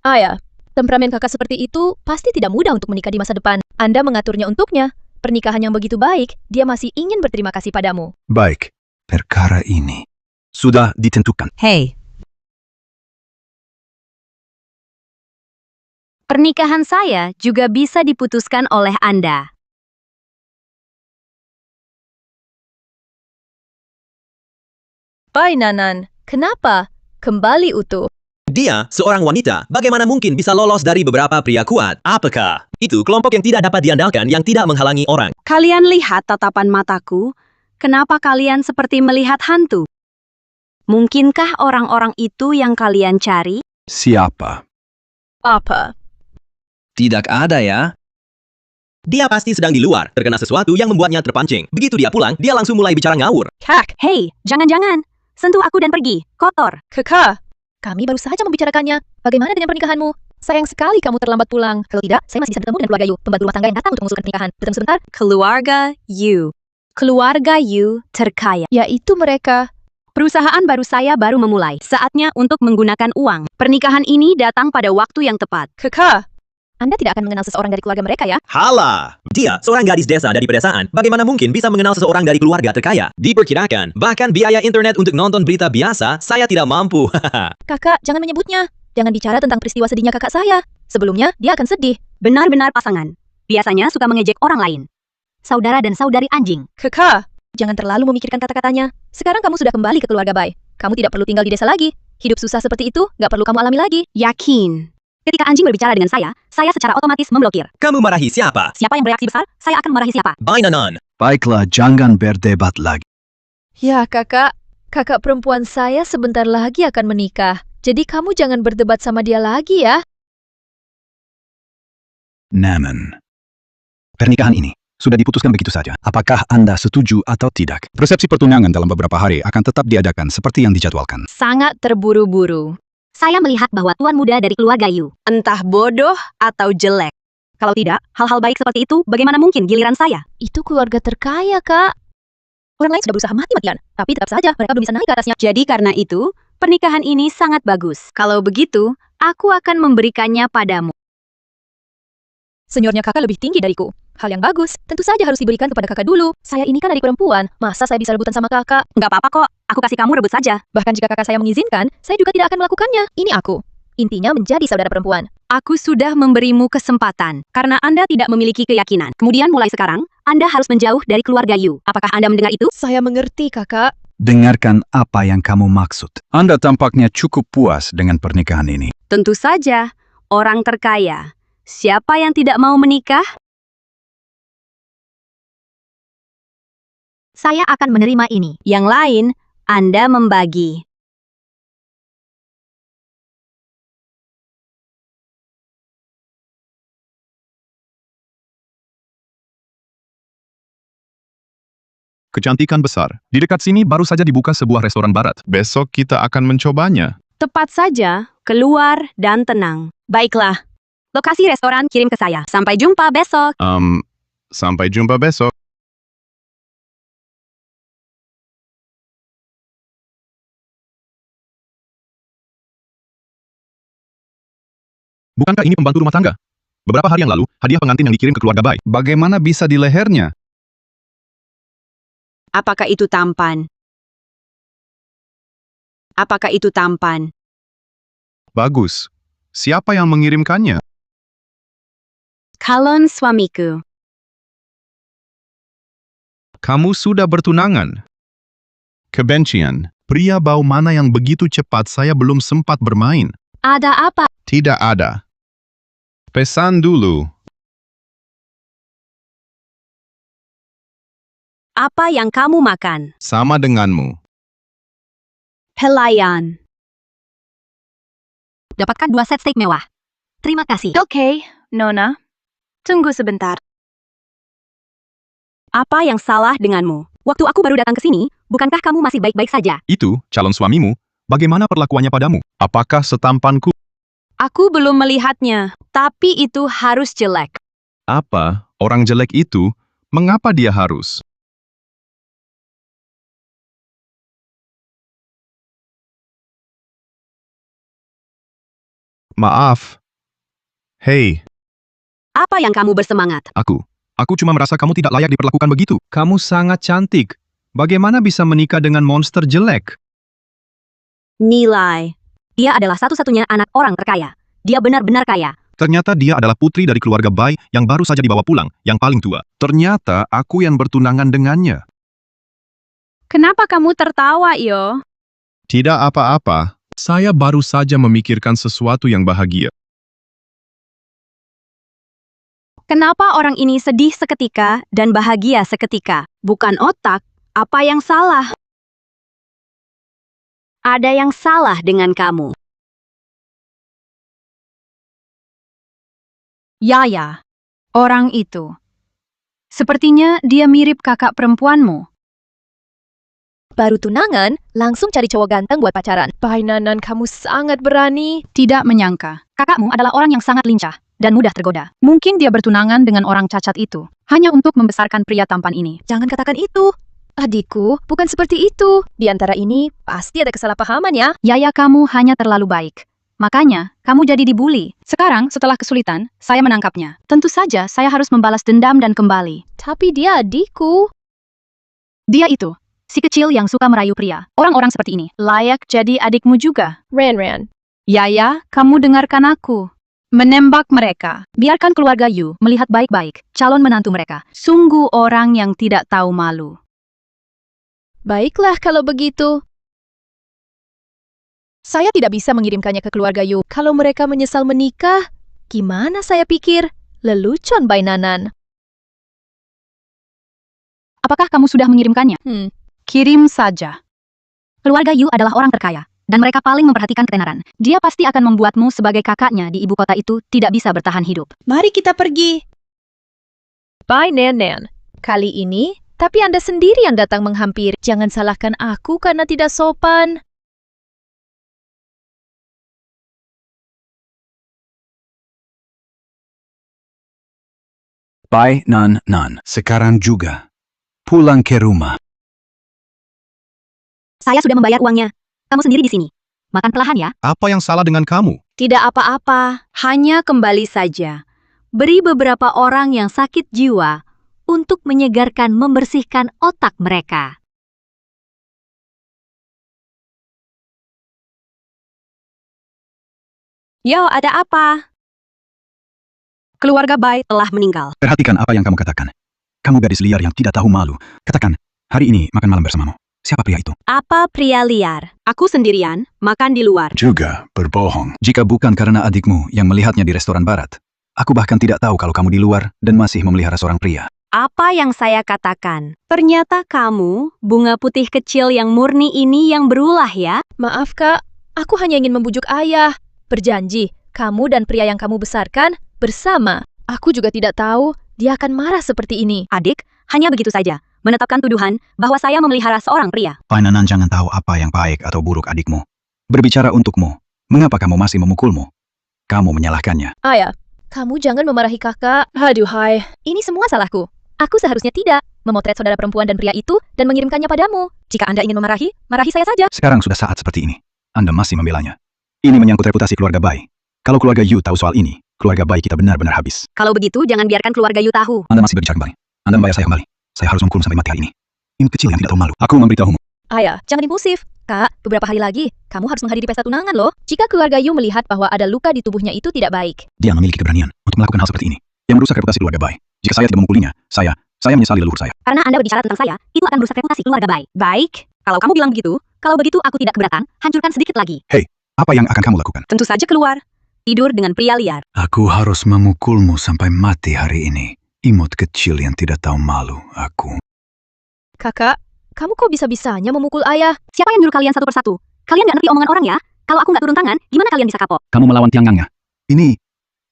Ayah, temperamen kakak seperti itu pasti tidak mudah untuk menikah di masa depan. Anda mengaturnya untuknya. Pernikahan yang begitu baik, dia masih ingin berterima kasih padamu. Baik, perkara ini sudah ditentukan. Hei, Pernikahan saya juga bisa diputuskan oleh Anda. Bai Nanan, kenapa? Kembali utuh. Dia, seorang wanita, bagaimana mungkin bisa lolos dari beberapa pria kuat? Apakah itu kelompok yang tidak dapat diandalkan yang tidak menghalangi orang? Kalian lihat tatapan mataku? Kenapa kalian seperti melihat hantu? Mungkinkah orang-orang itu yang kalian cari? Siapa? Apa? Tidak ada ya. Dia pasti sedang di luar, terkena sesuatu yang membuatnya terpancing. Begitu dia pulang, dia langsung mulai bicara ngawur. Kak, Hei, jangan-jangan. Sentuh aku dan pergi. Kotor. Kakak. Kami baru saja membicarakannya. Bagaimana dengan pernikahanmu? Sayang sekali kamu terlambat pulang. Kalau tidak, saya masih bisa bertemu dengan keluarga Yu, pembantu rumah tangga yang datang untuk mengusulkan pernikahan. Bertemu sebentar. Keluarga Yu. Keluarga Yu terkaya. Yaitu mereka. Perusahaan baru saya baru memulai. Saatnya untuk menggunakan uang. Pernikahan ini datang pada waktu yang tepat. Kakak. Anda tidak akan mengenal seseorang dari keluarga mereka ya? Hala! Dia, seorang gadis desa dari pedesaan. Bagaimana mungkin bisa mengenal seseorang dari keluarga terkaya? Diperkirakan, bahkan biaya internet untuk nonton berita biasa, saya tidak mampu. Kakak, jangan menyebutnya. Jangan bicara tentang peristiwa sedihnya kakak saya. Sebelumnya, dia akan sedih. Benar-benar pasangan. Biasanya suka mengejek orang lain. Saudara dan saudari anjing. Kakak, jangan terlalu memikirkan kata-katanya. Sekarang kamu sudah kembali ke keluarga Bai. Kamu tidak perlu tinggal di desa lagi. Hidup susah seperti itu, gak perlu kamu alami lagi. Yakin. Ketika anjing berbicara dengan saya secara otomatis memblokir. Kamu marahi siapa? Siapa yang bereaksi besar, saya akan marahi siapa. Bai Nanan. Baiklah, jangan berdebat lagi. Ya kakak, kakak perempuan saya sebentar lagi akan menikah. Jadi kamu jangan berdebat sama dia lagi ya. Naman. Pernikahan ini sudah diputuskan begitu saja. Apakah Anda setuju atau tidak? Resepsi pertunangan dalam beberapa hari akan tetap diadakan seperti yang dijadwalkan. Sangat terburu-buru. Saya melihat bahwa tuan muda dari keluarga Yu, entah bodoh atau jelek. Kalau tidak, hal-hal baik seperti itu bagaimana mungkin giliran saya? Itu keluarga terkaya, Kak. Orang lain sudah berusaha mati-matian, tapi tetap saja mereka belum bisa naik ke atasnya. Jadi karena itu, pernikahan ini sangat bagus. Kalau begitu, aku akan memberikannya padamu. Seniornya kakak lebih tinggi dariku. Hal yang bagus, tentu saja harus diberikan kepada kakak dulu. Saya ini kan adik perempuan, masa saya bisa rebutan sama kakak? Nggak apa-apa kok, aku kasih kamu rebut saja. Bahkan jika kakak saya mengizinkan, saya juga tidak akan melakukannya. Ini aku. Intinya menjadi saudara perempuan. Aku sudah memberimu kesempatan, karena Anda tidak memiliki keyakinan. Kemudian mulai sekarang, Anda harus menjauh dari keluarga Yu. Apakah Anda mendengar itu? Saya mengerti, kakak. Dengarkan apa yang kamu maksud. Anda tampaknya cukup puas dengan pernikahan ini. Tentu saja, orang terkaya. Siapa yang tidak mau menikah? Saya akan menerima ini. Yang lain, Anda membagi. Kecantikan besar. Di dekat sini baru saja dibuka sebuah restoran barat. Besok kita akan mencobanya. Tepat saja, keluar dan tenang. Baiklah. Lokasi restoran kirim ke saya. Sampai jumpa besok. Sampai jumpa besok. Bukankah ini pembantu rumah tangga? Beberapa hari yang lalu, hadiah pengantin yang dikirim ke keluarga Bai. Bagaimana bisa di lehernya? Apakah itu tampan? Apakah itu tampan? Bagus. Siapa yang mengirimkannya? Calon suamiku. Kamu sudah bertunangan. Kebencian. Pria bau mana yang begitu cepat saya belum sempat bermain. Ada apa? Tidak ada. Pesan dulu. Apa yang kamu makan? Sama denganmu. Pelayan. Dapatkan 2 set steak mewah. Terima kasih. Oke, Nona. Tunggu sebentar. Apa yang salah denganmu? Waktu aku baru datang ke sini, bukankah kamu masih baik-baik saja? Itu, calon suamimu, bagaimana perlakuannya padamu? Apakah setampanku? Aku belum melihatnya, tapi itu harus jelek. Apa? Orang jelek itu, mengapa dia harus? Maaf. Hei, Apa yang kamu bersemangat? aku cuma merasa kamu tidak layak diperlakukan begitu. Kamu sangat cantik. Bagaimana bisa menikah dengan monster jelek? Nilai. Dia adalah satu-satunya anak orang terkaya. Dia benar-benar kaya. Ternyata dia adalah putri dari keluarga Bai yang baru saja dibawa pulang, yang paling tua. Ternyata aku yang bertunangan dengannya. Kenapa kamu tertawa, Yo? Tidak apa-apa. Saya baru saja memikirkan sesuatu yang bahagia. Kenapa orang ini sedih seketika dan bahagia seketika? Bukan otak. Apa yang salah? Ada yang salah dengan kamu. Yaya, orang itu. Sepertinya dia mirip kakak perempuanmu. Baru tunangan, langsung cari cowok ganteng buat pacaran. Bai Nanan, kamu sangat berani. Tidak menyangka. Kakakmu adalah orang yang sangat lincah dan mudah tergoda. Mungkin dia bertunangan dengan orang cacat itu, hanya untuk membesarkan pria tampan ini. Jangan katakan itu. Adikku, bukan seperti itu. Di antara ini, pasti ada kesalahpahaman ya. Yaya, kamu hanya terlalu baik. Makanya, kamu jadi dibully. Sekarang, setelah kesulitan, saya menangkapnya. Tentu saja, saya harus membalas dendam dan kembali. Tapi dia adikku. Dia itu, si kecil yang suka merayu pria. Orang-orang seperti ini layak jadi adikmu juga. Ran. Yaya, kamu dengarkan aku. Menembak mereka. Biarkan keluarga Yu melihat baik-baik calon menantu mereka. Sungguh orang yang tidak tahu malu. Baiklah kalau begitu. Saya tidak bisa mengirimkannya ke keluarga Yu. Kalau mereka menyesal menikah, gimana saya pikir? Lelucon Bai Nanan. Apakah kamu sudah mengirimkannya? Kirim saja. Keluarga Yu adalah orang terkaya, dan mereka paling memperhatikan ketenaran. Dia pasti akan membuatmu sebagai kakaknya di ibu kota itu tidak bisa bertahan hidup. Mari kita pergi. Bai Nanan. Kali ini, tapi Anda sendiri yang datang menghampiri. Jangan salahkan aku karena tidak sopan. Bai Nan, sekarang juga. Pulang ke rumah. Saya sudah membayar uangnya. Kamu sendiri di sini. Makan perlahan ya. Apa yang salah dengan kamu? Tidak apa-apa. Hanya kembali saja. Beri beberapa orang yang sakit jiwa untuk menyegarkan membersihkan otak mereka. Yo, ada apa? Keluarga Bai telah meninggal. Perhatikan apa yang kamu katakan. Kamu gadis liar yang tidak tahu malu. Katakan, hari ini makan malam bersamamu. Siapa pria itu? Apa pria liar? Aku sendirian, makan di luar. Juga berbohong. Jika bukan karena adikmu yang melihatnya di restoran barat, aku bahkan tidak tahu kalau kamu di luar dan masih memelihara seorang pria. Apa yang saya katakan? Ternyata kamu, bunga putih kecil yang murni ini yang berulah ya? Maaf kak, aku hanya ingin membujuk ayah. Berjanji, kamu dan pria yang kamu besarkan bersama. Aku juga tidak tahu dia akan marah seperti ini. Adik, hanya begitu saja. Menetapkan tuduhan bahwa saya memelihara seorang pria. Bai Nanan jangan tahu apa yang baik atau buruk adikmu. Berbicara untukmu, mengapa kamu masih memukulmu? Kamu menyalahkannya. Ayah, kamu jangan memarahi kakak. Aduhai, ini semua salahku. Aku seharusnya tidak memotret saudara perempuan dan pria itu dan mengirimkannya padamu. Jika Anda ingin memarahi, marahi saya saja. Sekarang sudah saat seperti ini. Anda masih membelanya. Ini menyangkut reputasi keluarga Bai. Kalau keluarga Yu tahu soal ini, keluarga Bai kita benar-benar habis. Kalau begitu, jangan biarkan keluarga Yu tahu. Anda masih berbicara kembali. Anda membayar saya kembali. Saya harus menghukum sampai mati hari ini. Ini kecil yang tidak tahu malu. Aku memberitahumu. Ayah, jangan impulsif. Kak, beberapa hari lagi, kamu harus menghadiri pesta tunangan loh. Jika keluarga Yu melihat bahwa ada luka di tubuhnya itu tidak baik. Dia memiliki keberanian untuk melakukan hal seperti ini. Yang merusak reputasi keluarga Bai. Jika saya tidak memukulinya, saya menyesali leluhur saya. Karena Anda berbicara tentang saya, itu akan merusak reputasi keluarga Bai. Baik, kalau kamu bilang begitu, kalau begitu aku tidak keberatan, hancurkan sedikit lagi. Hei, apa yang akan kamu lakukan? Tentu saja keluar. Tidur dengan pria liar. Aku harus memukulmu sampai mati hari ini. Imut kecil yang tidak tahu malu, aku. Kakak, kamu kok bisa-bisanya memukul ayah? Siapa yang nyuruh kalian satu persatu? Kalian nggak ngerti omongan orang ya? Kalau aku nggak turun tangan, gimana kalian bisa kapok? Kamu melawan Tianggangnya. Ini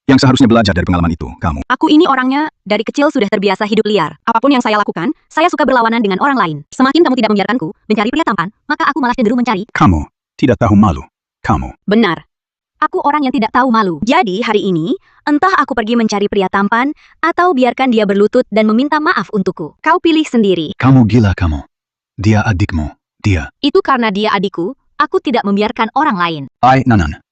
yang seharusnya belajar dari pengalaman itu, kamu. Aku ini orangnya dari kecil sudah terbiasa hidup liar. Apapun yang saya lakukan, saya suka berlawanan dengan orang lain. Semakin kamu tidak membiarkanku mencari pria tampan, maka aku malah cenderung mencari. Kamu tidak tahu malu. Kamu. Benar. Aku orang yang tidak tahu malu. Jadi hari ini, entah aku pergi mencari pria tampan, atau biarkan dia berlutut dan meminta maaf untukku. Kau pilih sendiri. Kamu gila, kamu. Dia adikmu. Dia. Itu karena dia adikku, aku tidak membiarkan orang lain. Nanan.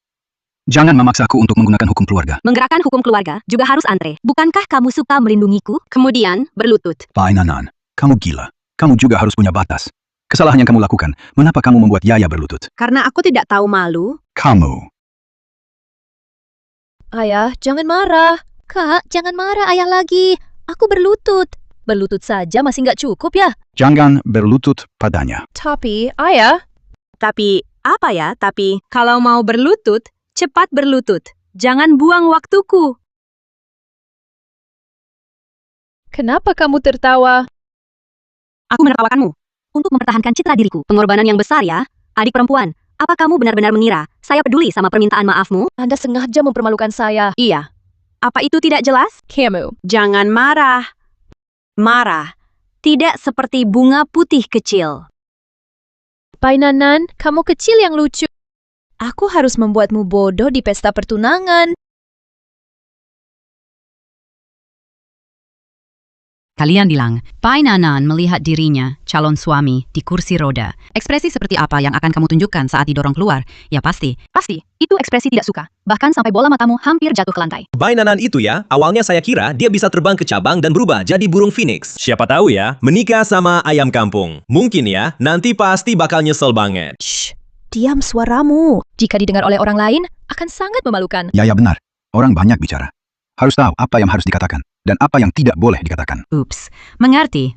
Jangan memaksaku untuk menggunakan hukum keluarga. Menggerakkan hukum keluarga juga harus antre. Bukankah kamu suka melindungiku, kemudian berlutut? Nanan, kamu gila. Kamu juga harus punya batas. Kesalahan yang kamu lakukan, mengapa kamu membuat Yaya berlutut? Karena aku tidak tahu malu. Kamu. Ayah, jangan marah. Kak, jangan marah ayah lagi. Aku berlutut. Berlutut saja masih nggak cukup ya? Jangan berlutut padanya. Tapi, ayah, Tapi, apa ya? Tapi, kalau mau berlutut, cepat berlutut. Jangan buang waktuku. kenapa kamu tertawa? Aku menertawakanmu. Untuk mempertahankan citra diriku. Pengorbanan yang besar ya. Adik perempuan, apa kamu benar-benar mengira saya peduli sama permintaan maafmu? Anda sengaja mempermalukan saya. Iya. Apa itu tidak jelas? Kamu. Jangan marah. Marah. Tidak seperti bunga putih kecil. Nanan, kamu kecil yang lucu. Aku harus membuatmu bodoh di pesta pertunangan. Kalian bilang, Pai Nanan melihat dirinya, calon suami, di kursi roda. Ekspresi seperti apa yang akan kamu tunjukkan saat didorong keluar? Ya pasti. Pasti, itu ekspresi tidak suka. Bahkan sampai bola matamu hampir jatuh ke lantai. Bainanan itu ya, awalnya saya kira dia bisa terbang ke cabang dan berubah jadi burung phoenix. Siapa tahu ya, menikah sama ayam kampung. Mungkin ya, nanti pasti bakal nyesel banget. Shh, diam suaramu. Jika didengar oleh orang lain, akan sangat memalukan. Yaya benar. Orang banyak bicara. Harus tahu apa yang harus dikatakan. Dan apa yang tidak boleh dikatakan. Ups, mengerti.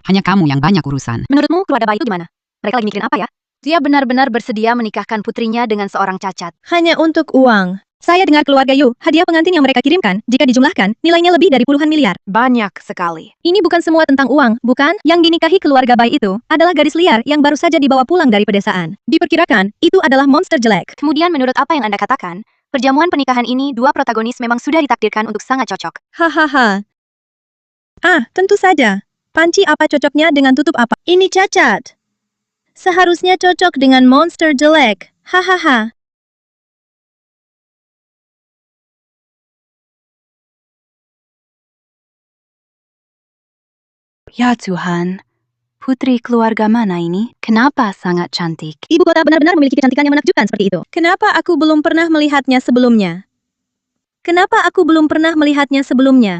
Hanya kamu yang banyak urusan. Menurutmu keluarga bayi itu gimana? Mereka lagi mikirin apa ya? Dia benar-benar bersedia menikahkan putrinya dengan seorang cacat. Hanya untuk uang. Saya dengar keluarga Yu, hadiah pengantin yang mereka kirimkan, jika dijumlahkan, nilainya lebih dari puluhan miliar. Banyak sekali. Ini bukan semua tentang uang, bukan? Yang dinikahi keluarga bayi itu adalah gadis liar yang baru saja dibawa pulang dari pedesaan. Diperkirakan, itu adalah monster jelek. Kemudian menurut apa yang Anda katakan, perjamuan pernikahan ini dua protagonis memang sudah ditakdirkan untuk sangat cocok. Hahaha. Tentu saja. Panci apa cocoknya dengan tutup apa? Ini cacat. Seharusnya cocok dengan monster jelek. Hahaha. Ya Tuhan, putri keluarga mana ini? Kenapa sangat cantik? Ibu kota benar-benar memiliki kecantikan yang menakjubkan seperti itu. Kenapa aku belum pernah melihatnya sebelumnya?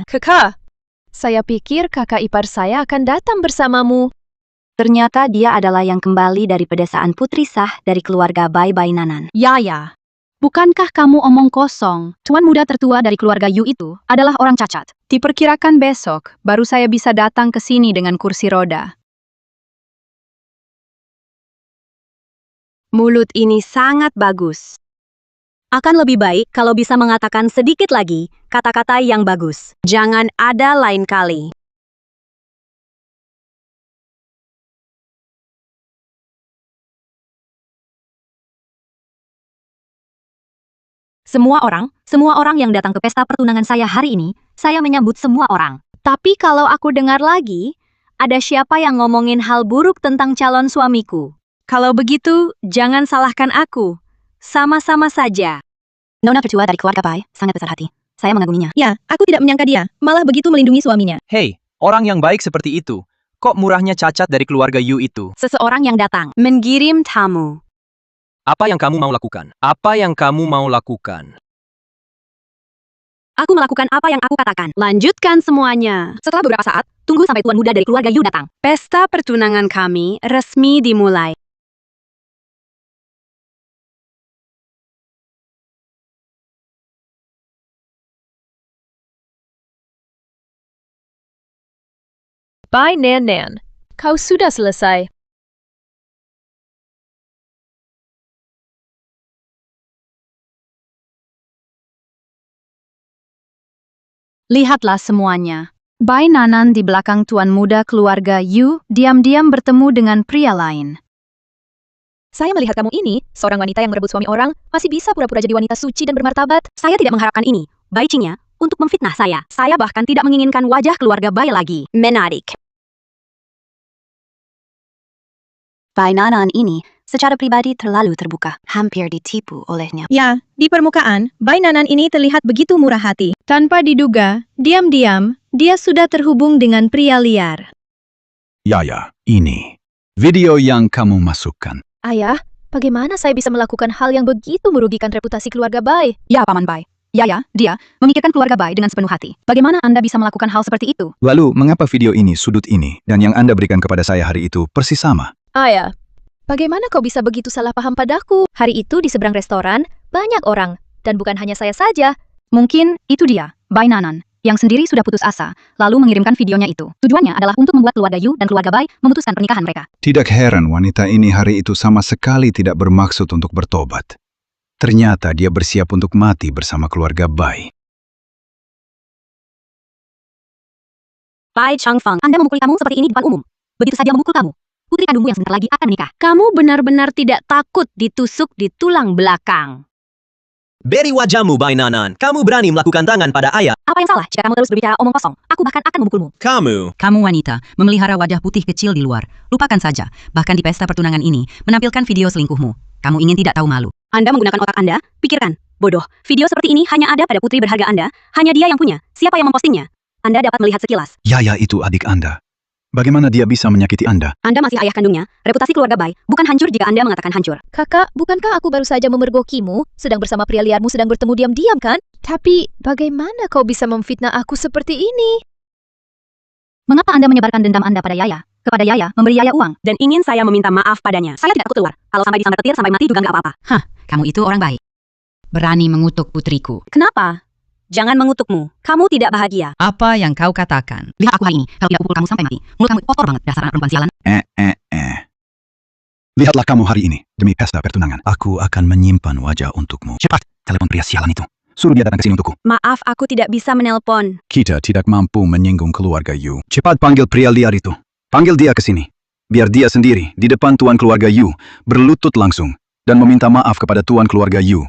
Kakak, saya pikir kakak ipar saya akan datang bersamamu. Ternyata dia adalah yang kembali dari pedesaan putri sah dari keluarga Bai Nanan. Yaya, bukankah kamu omong kosong? Tuan muda tertua dari keluarga Yu itu adalah orang cacat. Diperkirakan besok, baru saya bisa datang ke sini dengan kursi roda. Mulut ini sangat bagus. Akan lebih baik kalau bisa mengatakan sedikit lagi kata-kata yang bagus. Jangan ada lain kali. Semua orang yang datang ke pesta pertunangan saya hari ini, saya menyambut semua orang. Tapi kalau aku dengar lagi, ada siapa yang ngomongin hal buruk tentang calon suamiku. Kalau begitu, jangan salahkan aku. Sama-sama saja. Nona tertua dari keluarga Pai, sangat besar hati. Saya mengaguminya. Ya, aku tidak menyangka dia, malah begitu melindungi suaminya. Hei, orang yang baik seperti itu. Kok murahnya cacat dari keluarga Yu itu? Seseorang yang datang, mengirim tamu. Apa yang kamu mau lakukan? Aku melakukan apa yang aku katakan. Lanjutkan semuanya. Setelah beberapa saat, tunggu sampai tuan muda dari keluarga Yu datang. Pesta pertunangan kami resmi dimulai. Bai Nanan, kau sudah selesai. Lihatlah semuanya. Bai Nanan di belakang tuan muda keluarga Yu diam-diam bertemu dengan pria lain. Saya melihat kamu ini, seorang wanita yang merebut suami orang, masih bisa pura-pura jadi wanita suci dan bermartabat. Saya tidak mengharapkan ini, Bai Qingya, untuk memfitnah saya. Saya bahkan tidak menginginkan wajah keluarga Bai lagi. Menarik. Bai Nanan ini secara pribadi terlalu terbuka, hampir ditipu olehnya. Ya, di permukaan, Bai Nanan ini terlihat begitu murah hati. Tanpa diduga, diam-diam, dia sudah terhubung dengan pria liar. Yaya, ini video yang kamu masukkan. Ayah, bagaimana saya bisa melakukan hal yang begitu merugikan reputasi keluarga Bai? Ya, Paman Bai. Ya, dia memikirkan keluarga Bai dengan sepenuh hati. Bagaimana Anda bisa melakukan hal seperti itu? Lalu, mengapa video ini sudut ini dan yang Anda berikan kepada saya hari itu persis sama? Ayah, bagaimana kau bisa begitu salah paham padaku? Hari itu di seberang restoran, banyak orang. Dan bukan hanya saya saja. Mungkin itu dia, Bai Nanan, yang sendiri sudah putus asa, lalu mengirimkan videonya itu. Tujuannya adalah untuk membuat keluarga Yu dan keluarga Bai memutuskan pernikahan mereka. Tidak heran wanita ini hari itu sama sekali tidak bermaksud untuk bertobat. Ternyata dia bersiap untuk mati bersama keluarga Bai. Bai Changfang, Anda memukuli kamu seperti ini di depan umum. Begitu saja memukul kamu. Putri kandungmu yang sebentar lagi akan menikah. Kamu benar-benar tidak takut ditusuk di tulang belakang. Beri wajahmu, Bai Nanan. Kamu berani melakukan tangan pada ayah. Apa yang salah jika kamu terus berbicara omong kosong? Aku bahkan akan memukulmu. Kamu wanita, memelihara wajah putih kecil di luar. Lupakan saja, bahkan di pesta pertunangan ini, menampilkan video selingkuhmu. Kamu ingin tidak tahu malu. Anda menggunakan otak Anda? Pikirkan. Bodoh, video seperti ini hanya ada pada putri berharga Anda. Hanya dia yang punya. Siapa yang mempostingnya? Anda dapat melihat sekilas. Yaya itu adik Anda. Bagaimana dia bisa menyakiti Anda? Anda masih ayah kandungnya. Reputasi keluarga Bai bukan hancur jika Anda mengatakan hancur. Kakak, bukankah aku baru saja memergokimu? Sedang bersama pria liarmu sedang bertemu diam-diam kan? Tapi, bagaimana kau bisa memfitnah aku seperti ini? Mengapa Anda menyebarkan dendam Anda pada Yaya? Kepada Yaya, memberi Yaya uang, dan ingin saya meminta maaf padanya. Saya tidak takut keluar. Kalau sampai disambar petir sampai mati juga nggak apa-apa. Hah, kamu itu orang baik. Berani mengutuk putriku. Kenapa? Jangan mengutukmu. Kamu tidak bahagia. Apa yang kau katakan? Lihat aku hari ini. Kalau tidak pukul kamu sampai mati. Mulut kamu kotor banget, dasar anak perempuan sialan. Lihatlah kamu hari ini, demi pesta pertunangan. Aku akan menyimpan wajah untukmu. Cepat, telepon pria sialan itu. Suruh dia datang ke sini untukku. Maaf, aku tidak bisa menelpon. Kita tidak mampu menyinggung keluarga Yu. Cepat panggil pria liar itu. Panggil dia ke sini. Biar dia sendiri, di depan tuan keluarga Yu, berlutut langsung, dan meminta maaf kepada tuan keluarga Yu.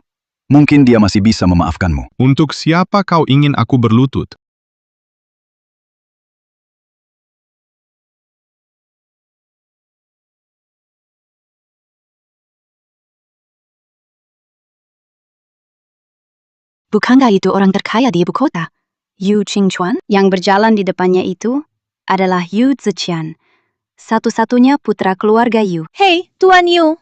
Mungkin dia masih bisa memaafkanmu. Untuk siapa kau ingin aku berlutut? Bukankah itu orang terkaya di ibu kota? Yu Qingchuan yang berjalan di depannya itu adalah Yu Ziqian, satu-satunya putra keluarga Yu. Hei, Tuan Yu.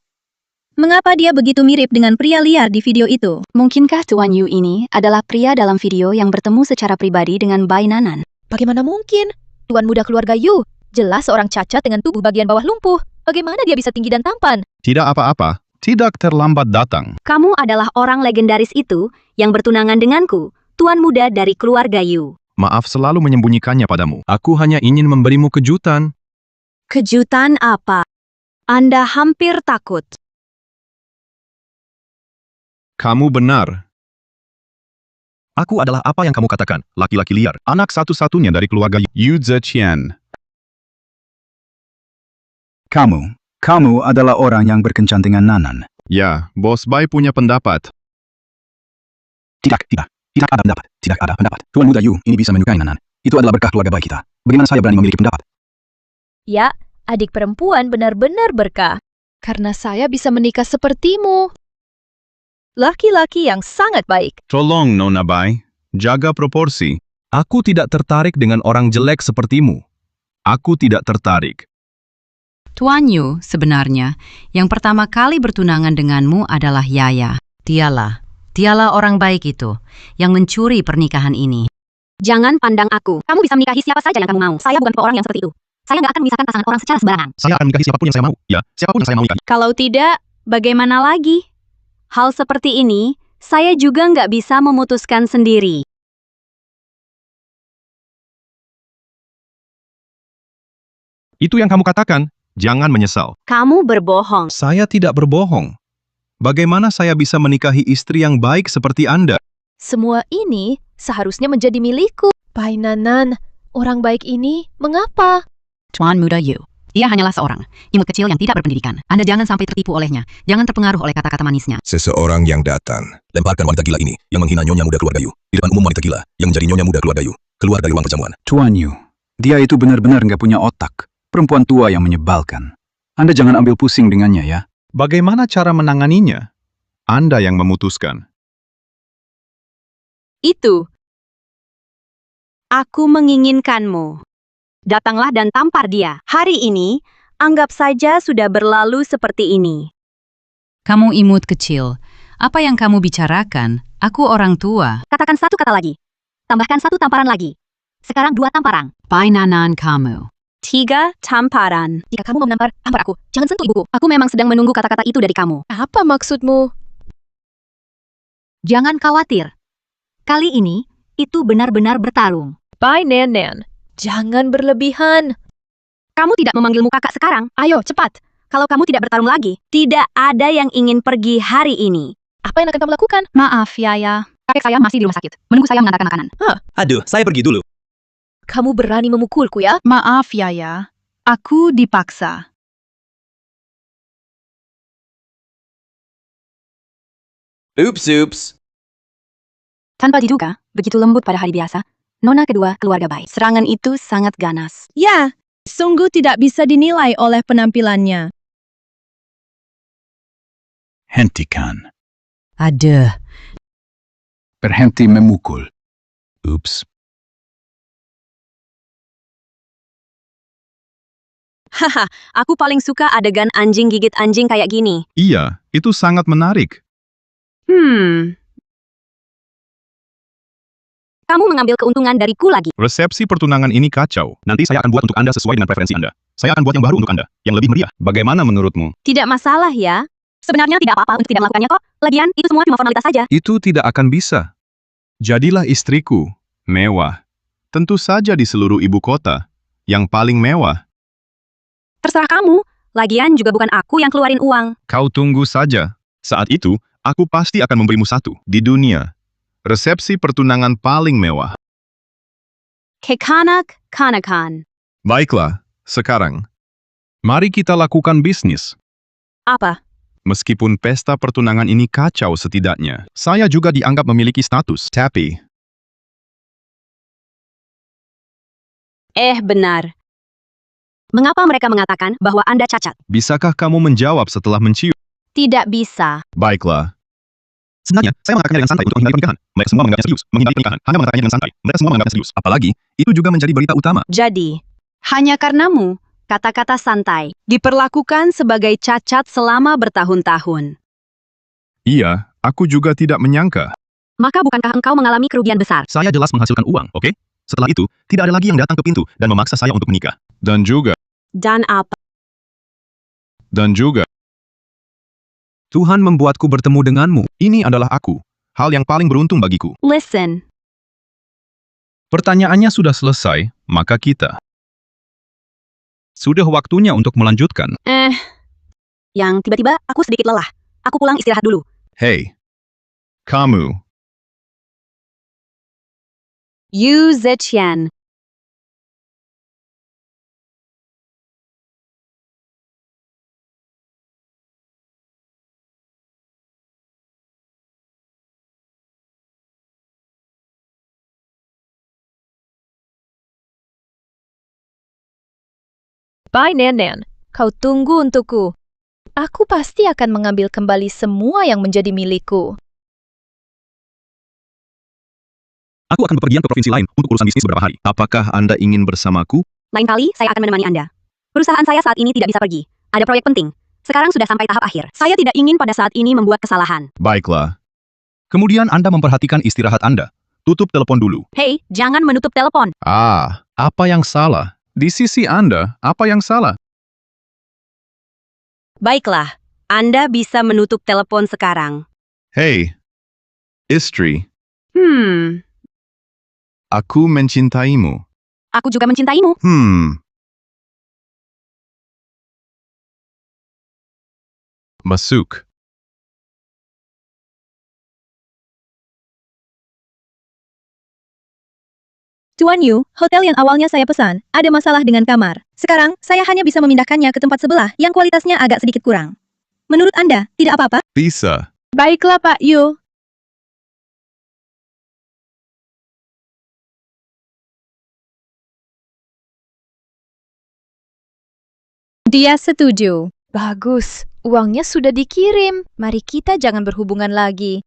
Mengapa dia begitu mirip dengan pria liar di video itu? Mungkinkah Tuan Yu ini adalah pria dalam video yang bertemu secara pribadi dengan Bai Nanan? Bagaimana mungkin? Tuan muda keluarga Yu, jelas seorang cacat dengan tubuh bagian bawah lumpuh. Bagaimana dia bisa tinggi dan tampan? Tidak apa-apa. Tidak terlambat datang. Kamu adalah orang legendaris itu yang bertunangan denganku, tuan muda dari keluarga Yu. Maaf selalu menyembunyikannya padamu. Aku hanya ingin memberimu kejutan. Kejutan apa? Anda hampir takut. Kamu benar. Aku adalah apa yang kamu katakan, laki-laki liar. Anak satu-satunya dari keluarga Yu Ziqian. Kamu adalah orang yang berkencan dengan Nanan. Ya, Bos Bai punya pendapat. Tidak ada pendapat. Tuan muda Yu ini bisa menyukai Nanan. Itu adalah berkah keluarga Bai kita. Bagaimana saya berani memiliki pendapat? Ya, adik perempuan benar-benar berkah. Karena saya bisa menikah sepertimu. Laki-laki yang sangat baik. Tolong, Nona Bai. Jaga proporsi. Aku tidak tertarik dengan orang jelek sepertimu. Aku tidak tertarik. Tuan Yu, sebenarnya, yang pertama kali bertunangan denganmu adalah Yaya. Dialah orang baik itu, yang mencuri pernikahan ini. Jangan pandang aku. Kamu bisa menikahi siapa saja yang kamu mau. Saya bukan tipe orang yang seperti itu. Saya nggak akan memisahkan pasangan orang secara sembarangan. Saya akan menikahi siapapun yang saya mau. Ya, siapapun yang saya mau nikahi. Kalau tidak, bagaimana lagi? Hal seperti ini, saya juga nggak bisa memutuskan sendiri. Itu yang kamu katakan. Jangan menyesal. Kamu berbohong. Saya tidak berbohong. Bagaimana saya bisa menikahi istri yang baik seperti Anda? Semua ini seharusnya menjadi milikku. Bai Nanan, Orang baik ini, mengapa? Tuan muda Yu, dia hanyalah seorang imut kecil yang tidak berpendidikan. Anda jangan sampai tertipu olehnya. Jangan terpengaruh oleh kata-kata manisnya. Seseorang yang datang. Lemparkan wanita gila ini yang menghina nyonya muda keluarga Yu. Di depan umum wanita gila yang menjadi nyonya muda keluarga Yu. Keluar dari ruang perjamuan. Tuan Yu, dia itu benar-benar nggak punya otak. Perempuan tua yang menyebalkan. Anda jangan ambil pusing dengannya ya. Bagaimana cara menanganinya? Anda yang memutuskan. Itu. Aku menginginkanmu. Datanglah dan tampar dia. Hari ini, anggap saja sudah berlalu seperti ini. Kamu imut kecil. Apa yang kamu bicarakan? Aku orang tua. Katakan satu kata lagi. Tambahkan satu tamparan lagi. Sekarang 2 tamparan. Painanan kamu. 3 tamparan. Jika kamu mau menampar, tampar aku. Jangan sentuh ibuku. Aku memang sedang menunggu kata-kata itu dari kamu. Apa maksudmu? Jangan khawatir. Kali ini, itu benar-benar bertarung. Bai Nan. Jangan berlebihan. Kamu tidak memanggilmu kakak sekarang. Ayo, cepat. Kalau kamu tidak bertarung lagi, tidak ada yang ingin pergi hari ini. Apa yang akan kamu lakukan? Maaf, Yaya. Kakek saya masih di rumah sakit. Menunggu saya mengantarkan makanan. Aduh, saya pergi dulu. Kamu berani memukulku ya? Maaf, Yaya. Aku dipaksa. Ups. Tanpa diduga, begitu lembut pada hari biasa, nona kedua keluarga baik. Serangan itu sangat ganas. Ya, sungguh tidak bisa dinilai oleh penampilannya. Hentikan. Aduh. Berhenti memukul. Ups. Haha, aku paling suka adegan anjing gigit anjing kayak gini. Iya, itu sangat menarik. Kamu mengambil keuntungan dariku lagi. Resepsi pertunangan ini kacau. Nanti saya akan buat untuk Anda sesuai dengan preferensi Anda. Saya akan buat yang baru untuk Anda, yang lebih meriah. Bagaimana menurutmu? Tidak masalah ya. Sebenarnya tidak apa-apa untuk tidak melakukannya kok. Lagian, itu semua cuma formalitas saja. Itu tidak akan bisa. Jadilah istriku, mewah. Tentu saja di seluruh ibu kota, yang paling mewah. Terserah kamu. Lagian juga bukan aku yang keluarin uang. Kau tunggu saja. Saat itu, aku pasti akan memberimu satu di dunia. Resepsi pertunangan paling mewah. Kekanak-kanakan. Baiklah, sekarang. Mari kita lakukan bisnis. Apa? Meskipun pesta pertunangan ini kacau setidaknya, saya juga dianggap memiliki status. Tapi, Benar. Mengapa mereka mengatakan bahwa Anda cacat? bisakah kamu menjawab setelah mencium? Tidak bisa. Baiklah. Sebenarnya, saya mengatakannya dengan santai untuk menghindari pernikahan. Mereka semua menganggapnya serius. Menghindari pernikahan, Anda mengatakannya dengan santai. Mereka semua menganggapnya serius. Apalagi, itu juga menjadi berita utama. Jadi, hanya karenamu, kata-kata santai diperlakukan sebagai cacat selama bertahun-tahun. Iya, aku juga tidak menyangka. Maka bukankah engkau mengalami kerugian besar? Saya jelas menghasilkan uang, oke? Setelah itu, tidak ada lagi yang datang ke pintu dan memaksa saya untuk menikah. Dan juga, Dan apa? Tuhan membuatku bertemu denganmu. Ini adalah aku. Hal yang paling beruntung bagiku. Listen. Pertanyaannya sudah selesai, maka kita sudah waktunya untuk melanjutkan. Yang tiba-tiba aku sedikit lelah. Aku pulang istirahat dulu. Hei, kamu. Yu Zechian. Bai Nan, kau tunggu untukku. Aku pasti akan mengambil kembali semua yang menjadi milikku. Aku akan bepergian ke provinsi lain untuk urusan bisnis beberapa hari. Apakah Anda ingin bersamaku? Lain kali, saya akan menemani Anda. Perusahaan saya saat ini tidak bisa pergi. Ada proyek penting. Sekarang sudah sampai tahap akhir. Saya tidak ingin pada saat ini membuat kesalahan. Baiklah. Kemudian Anda memperhatikan istirahat Anda. Tutup telepon dulu. Hei, jangan menutup telepon. Apa yang salah? Di sisi Anda, apa yang salah? Baiklah, Anda bisa menutup telepon sekarang. Hei, istri, Hmm, aku mencintaimu. aku juga mencintaimu. Masuk. Tuan Yu, hotel yang awalnya saya pesan, ada masalah dengan kamar. Sekarang, saya hanya bisa memindahkannya ke tempat sebelah yang kualitasnya agak sedikit kurang. Menurut Anda, tidak apa-apa? Bisa. Baiklah Pak Yu. Dia setuju. Bagus, uangnya sudah dikirim. Mari kita jangan berhubungan lagi.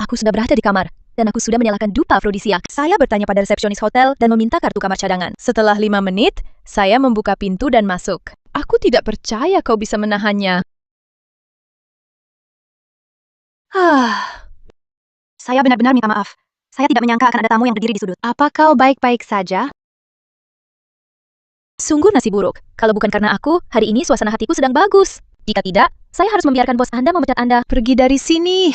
Aku sudah berada di kamar, dan aku sudah menyalakan dupa afrodisiak. Saya bertanya pada resepsionis hotel dan meminta kartu kamar cadangan. Setelah 5 menit, saya membuka pintu dan masuk. Aku tidak percaya kau bisa menahannya. Saya benar-benar minta maaf. Saya tidak menyangka akan ada tamu yang berdiri di sudut. Apa kau baik-baik saja? Sungguh nasib buruk. Kalau bukan karena aku, hari ini suasana hatiku sedang bagus. Jika tidak, saya harus membiarkan bos Anda memecat Anda. Pergi dari sini.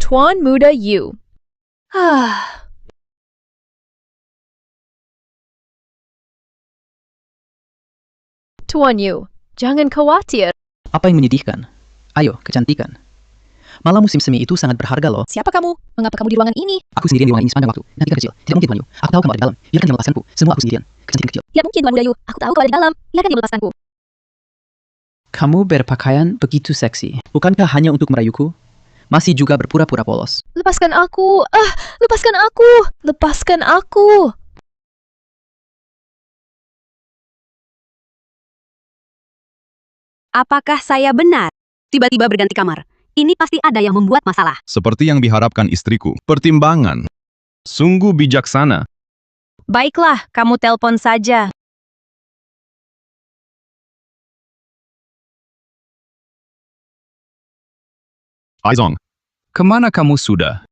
Tuan Muda Yu. Tuan Yu, jangan khawatir. Apa yang menyedihkan? Ayo, kecantikan. Malam musim semi itu sangat berharga loh. Siapa kamu? Mengapa kamu di ruangan ini? Aku sendirian di ruangan ini sepanjang waktu. Nanti kecil. Tidak mungkin, Tuan Yu. Aku tahu kamu ada di dalam. Biarkan dia melepaskanku. Semua aku sendirian. Kecantikan kecil. Tidak mungkin, Tuan Muda Yu. Aku tahu kau ada di dalam. Biarkan dia melepaskanku. Kamu berpakaian begitu seksi. Bukankah hanya untuk merayuku? Masih juga berpura-pura polos. Lepaskan aku. Lepaskan aku. Lepaskan aku. Apakah saya benar? Tiba-tiba berganti kamar. Ini pasti ada yang membuat masalah. Seperti yang diharapkan istriku. Pertimbangan. Sungguh bijaksana. Baiklah, kamu telpon saja. Aizong, kemana kamu sudah?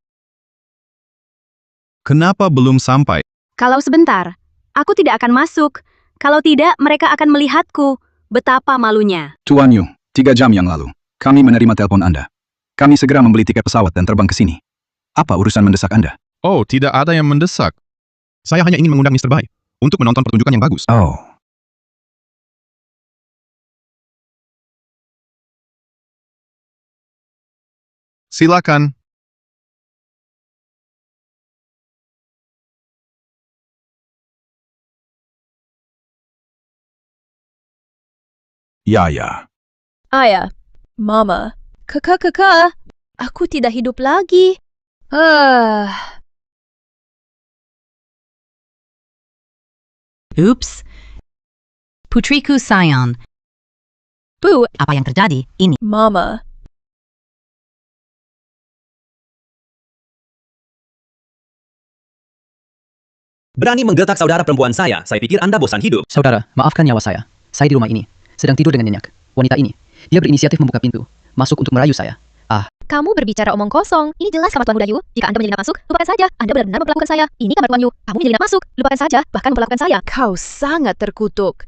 Kenapa belum sampai? Kalau sebentar, aku tidak akan masuk. Kalau tidak, mereka akan melihatku. Betapa malunya. Tuan Yu, 3 jam yang lalu, kami menerima telepon Anda. Kami segera membeli tiket pesawat dan terbang ke sini. Apa urusan mendesak Anda? Oh, tidak ada yang mendesak. Saya hanya ingin mengundang Mr. Bai untuk menonton pertunjukan yang bagus. Oh. Silakan. Ya. Ayah, Mama, Kakak, aku tidak hidup lagi. Ups. Putriku Sion. Bu, Apa yang terjadi? Ini. Mama. Berani menggertak saudara perempuan saya. Saya pikir Anda bosan hidup. Saudara, maafkan nyawa saya. Saya di rumah ini, sedang tidur dengan nyenyak. Wanita ini, dia berinisiatif membuka pintu, masuk untuk merayu saya. Kamu berbicara omong kosong. Ini jelas kamar Tuan Muda Yu. Jika Anda menyelinap masuk, lupakan saja. Anda benar-benar memperlakukan saya. Ini kamar Tuan Yu. Kamu menyelinap masuk, lupakan saja. Bahkan memperlakukan saya. Kau sangat terkutuk.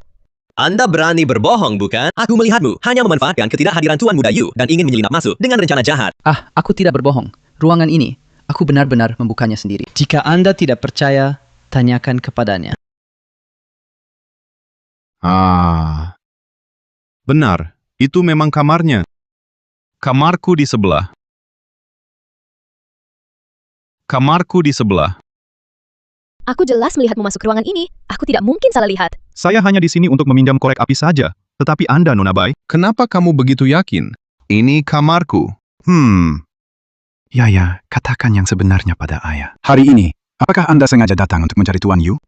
Anda berani berbohong, bukan? Aku melihatmu hanya memanfaatkan ketidakhadiran Tuan Muda Yu dan ingin menyelinap masuk dengan rencana jahat. Aku tidak berbohong. Ruangan ini, aku benar-benar membukanya sendiri. Jika Anda tidak percaya, tanyakan kepadanya. Benar. Itu memang kamarnya. Kamarku di sebelah. Kamarku di sebelah. Aku jelas melihatmu masuk ruangan ini. Aku tidak mungkin salah lihat. Saya hanya di sini untuk meminjam korek api saja. Tetapi Anda, Nona Bai, kenapa kamu begitu yakin? Ini kamarku. Ya, katakan yang sebenarnya pada ayah. Hari ini, apakah Anda sengaja datang untuk mencari Tuan Yu?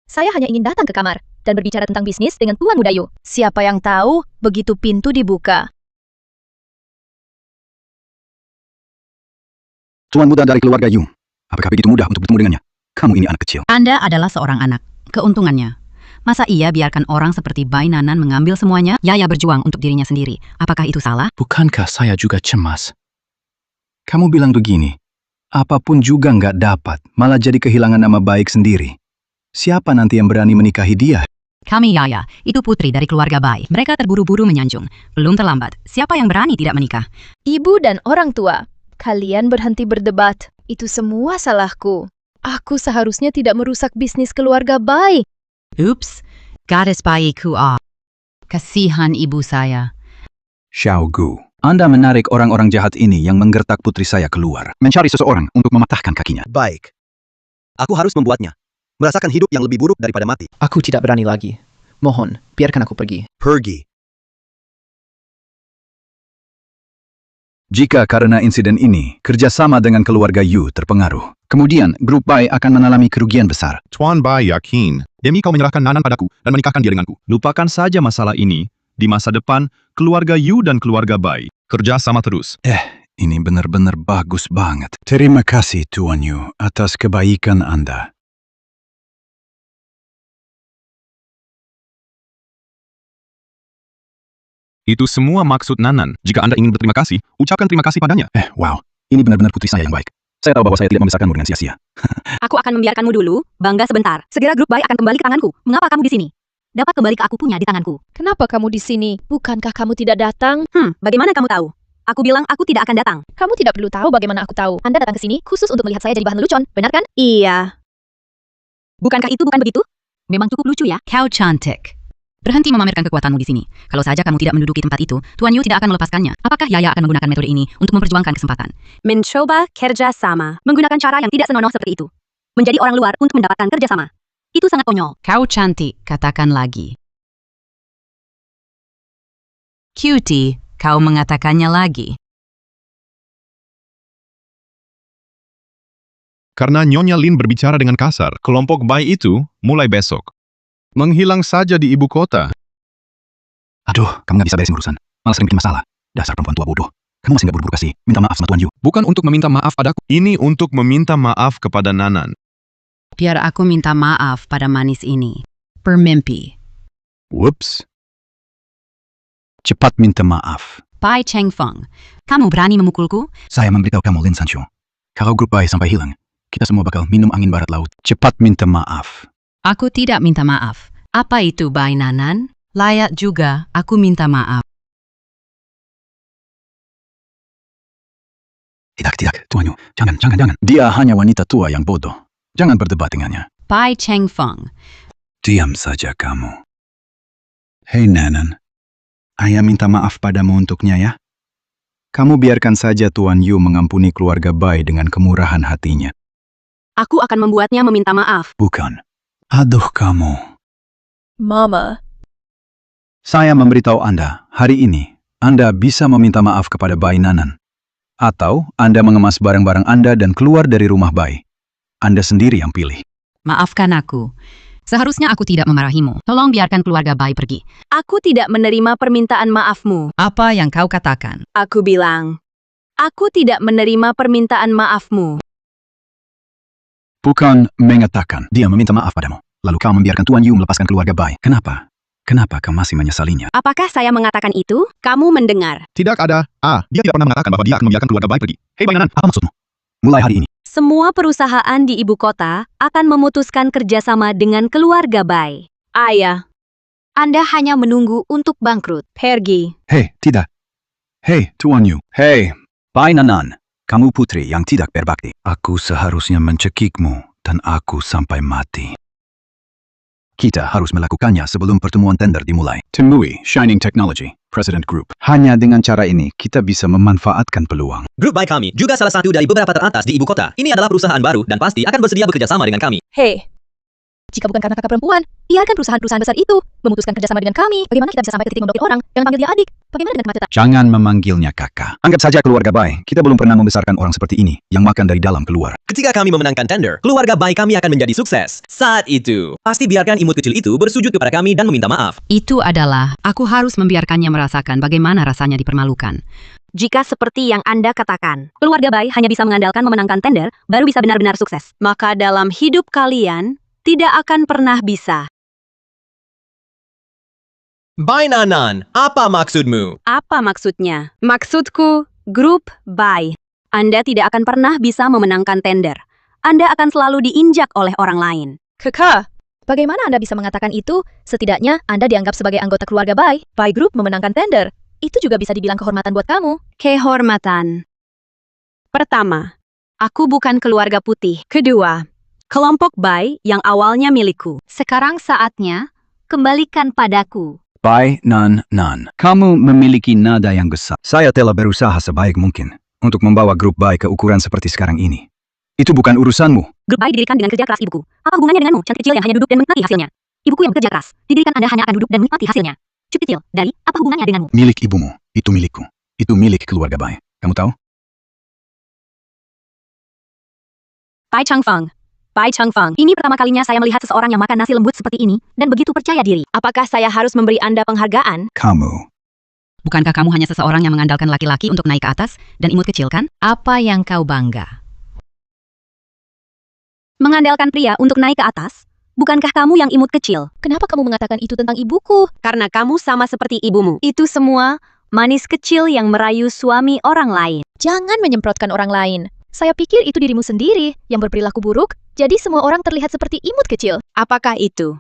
Saya hanya ingin datang ke kamar dan berbicara tentang bisnis dengan Tuan Muda Yu. Siapa yang tahu begitu pintu dibuka. Tuan muda dari keluarga Yu. Apakah begitu mudah untuk bertemu dengannya? Kamu ini anak kecil. Anda adalah seorang anak. Keuntungannya, Masa ia biarkan orang seperti Bai Nanan mengambil semuanya? Yaya berjuang untuk dirinya sendiri. Apakah itu salah? Bukankah saya juga cemas? Kamu bilang begini, apapun juga nggak dapat, malah jadi kehilangan nama baik sendiri. Siapa nanti yang berani menikahi dia? Kami Yaya, itu putri dari keluarga Bai. Mereka terburu-buru menyanjung. Belum terlambat. Siapa yang berani tidak menikah? Ibu dan orang tua, kalian berhenti berdebat. Itu semua salahku. Aku seharusnya tidak merusak bisnis keluarga Bai. Ups, gadis bayiku Kasihan ibu saya. Xiao Gu, Anda menarik orang-orang jahat ini yang menggertak putri saya keluar. Mencari seseorang untuk mematahkan kakinya. Baik. Aku harus membuatnya. Merasakan hidup yang lebih buruk daripada mati. Aku tidak berani lagi. Mohon, biarkan aku pergi. Pergi. Jika karena insiden ini, kerjasama dengan keluarga Yu terpengaruh, kemudian grup Bai akan mengalami kerugian besar. Tuan Bai yakin, demi kau menyerahkan Nanan padaku dan menikahkan dia denganku. Lupakan saja masalah ini. Di masa depan, keluarga Yu dan keluarga Bai kerja sama terus. Ini benar-benar bagus banget. Terima kasih Tuan Yu atas kebaikan Anda. Itu semua maksud Nanan. Jika Anda ingin berterima kasih, ucapkan terima kasih padanya. Wow, ini benar-benar putri saya yang baik. Saya tahu bahwa saya tidak membesarkanmu dengan sia-sia. Aku akan membiarkanmu dulu, bangga sebentar. Segera grup Bai akan kembali ke tanganku. Mengapa kamu di sini? Dapat kembali ke aku punya di tanganku. Kenapa kamu di sini? Bukankah kamu tidak datang? Bagaimana kamu tahu? Aku bilang aku tidak akan datang. Kamu tidak perlu tahu bagaimana aku tahu. Anda datang ke sini khusus untuk melihat saya jadi bahan lelucon, benar kan? Iya. Bukankah itu bukan begitu? Memang cukup lucu ya? Kau cantik. Berhenti memamerkan kekuatanmu di sini. Kalau saja kamu tidak menduduki tempat itu, Tuan Yu tidak akan melepaskannya. Apakah Yaya akan menggunakan metode ini untuk memperjuangkan kesempatan? Mencoba kerja sama. Menggunakan cara yang tidak senonoh seperti itu. Menjadi orang luar untuk mendapatkan kerja sama. Itu sangat konyol. Kau cantik, katakan lagi. Cutie, kau mengatakannya lagi. Karena Nyonya Lin berbicara dengan kasar, kelompok Bai itu mulai besok menghilang saja di ibu kota. Aduh, kamu nggak bisa beresin urusan. Malah sering bikin masalah. Dasar perempuan tua bodoh. Kamu masih nggak buru-buru kasih minta maaf sama Tuan Yu. Bukan untuk meminta maaf padaku. Ini untuk meminta maaf kepada Nanan. Biar aku minta maaf pada manis ini. Bermimpi. Whoops. Cepat minta maaf. Bai Cheng Feng, kamu berani memukulku? Saya memberitahu kamu, Lin Sancho. Kalau grup Bai sampai hilang, kita semua bakal minum angin barat laut. Cepat minta maaf. Aku tidak minta maaf. Apa itu Bai Nanan? Layak juga aku minta maaf. Tidak, Tuan Yu. Jangan. Dia hanya wanita tua yang bodoh. Jangan berdebat dengannya. Bai Cheng Feng. Diam saja kamu. Hei Nanan. Ayah minta maaf padamu untuknya ya. Kamu biarkan saja Tuan Yu mengampuni keluarga Bai dengan kemurahan hatinya. Aku akan membuatnya meminta maaf. Bukan. Aduh kamu. Mama. Saya memberitahu Anda, hari ini, Anda bisa meminta maaf kepada Bai Nanan. Atau Anda mengemas barang-barang Anda dan keluar dari rumah Bai. Anda sendiri yang pilih. Maafkan aku. Seharusnya aku tidak memarahimu. Tolong biarkan keluarga Bai pergi. Aku tidak menerima permintaan maafmu. Apa yang kau katakan? Aku bilang, aku tidak menerima permintaan maafmu. Bukan mengatakan dia meminta maaf padamu. Lalu kau membiarkan Tuan Yu melepaskan keluarga Bai. Kenapa? Kenapa kau masih menyesalinya? Apakah saya mengatakan itu? Kamu mendengar. Tidak ada. Dia tidak pernah mengatakan bahwa dia akan membiarkan keluarga Bai pergi. Hei Bai Nanan, apa maksudmu? Mulai hari ini. Semua perusahaan di ibu kota akan memutuskan kerjasama dengan keluarga Bai. Ayah, Anda hanya menunggu untuk bangkrut. Pergi. Hei, tidak. Hei, Tuan Yu. Hei, Bai Nanan. Kamu putri yang tidak berbakti. Aku seharusnya mencekikmu dan aku sampai mati. Kita harus melakukannya sebelum pertemuan tender dimulai. Temui Shining Technology, President Group. Hanya dengan cara ini, kita bisa memanfaatkan peluang. Grup Bai kami juga salah satu dari beberapa teratas di ibu kota. Ini adalah perusahaan baru dan pasti akan bersedia bekerja sama dengan kami. Hei, jika bukan karena kakak perempuan, biarkan perusahaan-perusahaan besar itu memutuskan kerjasama dengan kami. Bagaimana kita bisa sampai ke titik mendoktrin orang? Jangan panggil dia adik. Bagaimana dengan kemacetan? Jangan memanggilnya kakak. Anggap saja keluarga Bai. Kita belum pernah membesarkan orang seperti ini, yang makan dari dalam keluar. Ketika kami memenangkan tender, keluarga Bai kami akan menjadi sukses. Saat itu, pasti biarkan imut kecil itu bersujud kepada kami dan meminta maaf. Itu adalah, aku harus membiarkannya merasakan bagaimana rasanya dipermalukan. Jika seperti yang Anda katakan, keluarga Bai hanya bisa mengandalkan memenangkan tender, baru bisa benar-benar sukses. Maka dalam hidup kalian, tidak akan pernah bisa. Bainanan, apa maksudmu? Apa maksudnya? Maksudku, grup Bai. Anda tidak akan pernah bisa memenangkan tender. Anda akan selalu diinjak oleh orang lain. Kakak, bagaimana Anda bisa mengatakan itu? Setidaknya Anda dianggap sebagai anggota keluarga Bai. Bai Group memenangkan tender. Itu juga bisa dibilang kehormatan buat kamu. Kehormatan. Pertama, aku bukan keluarga putih. Kedua, kelompok Bai yang awalnya milikku. Sekarang saatnya, kembalikan padaku. Bai Nan Nan. Kamu memiliki nada yang besar. Saya telah berusaha sebaik mungkin untuk membawa grup Bai ke ukuran seperti sekarang ini. Itu bukan urusanmu. Grup Bai didirikan dengan kerja keras ibuku. Apa hubungannya denganmu, cantik kecil yang hanya duduk dan menikmati hasilnya? Ibuku yang bekerja keras. Didirikan Anda hanya akan duduk dan menikmati hasilnya. Cup kecil, dari apa hubungannya denganmu? Milik ibumu, itu milikku. Itu milik keluarga Bai. Kamu tahu? Bai Changfeng. Bai Changfeng. Ini pertama kalinya saya melihat seseorang yang makan nasi lembut seperti ini dan begitu percaya diri. Apakah saya harus memberi Anda penghargaan? Kamu. Bukankah kamu hanya seseorang yang mengandalkan laki-laki untuk naik ke atas dan imut kecil kan? Apa yang kau bangga? Mengandalkan pria untuk naik ke atas? Bukankah kamu yang imut kecil? Kenapa kamu mengatakan itu tentang ibuku? Karena kamu sama seperti ibumu. Itu semua manis kecil yang merayu suami orang lain. Jangan menyemprotkan orang lain. Saya pikir itu dirimu sendiri yang berperilaku buruk, jadi semua orang terlihat seperti imut kecil. Apakah itu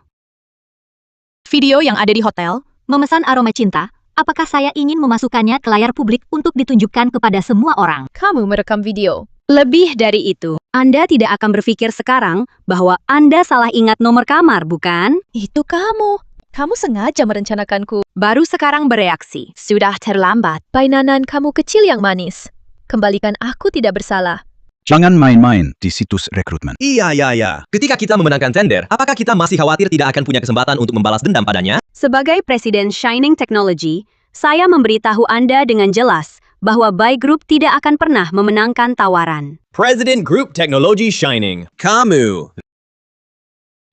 video yang ada di hotel? Memesan aroma cinta? Apakah saya ingin memasukkannya ke layar publik untuk ditunjukkan kepada semua orang? Kamu merekam video. Lebih dari itu, Anda tidak akan berpikir sekarang bahwa Anda salah ingat nomor kamar, bukan? Itu kamu. Kamu sengaja merencanakanku. Baru sekarang bereaksi. Sudah terlambat. Bainanan kamu kecil yang manis. Kembalikan aku tidak bersalah. Jangan main-main di situs rekrutmen. Iya. Ketika kita memenangkan tender, apakah kita masih khawatir tidak akan punya kesempatan untuk membalas dendam padanya? Sebagai Presiden Shining Technology, saya memberitahu Anda dengan jelas bahwa Bai Group tidak akan pernah memenangkan tawaran. President Group Technology Shining. Kamu.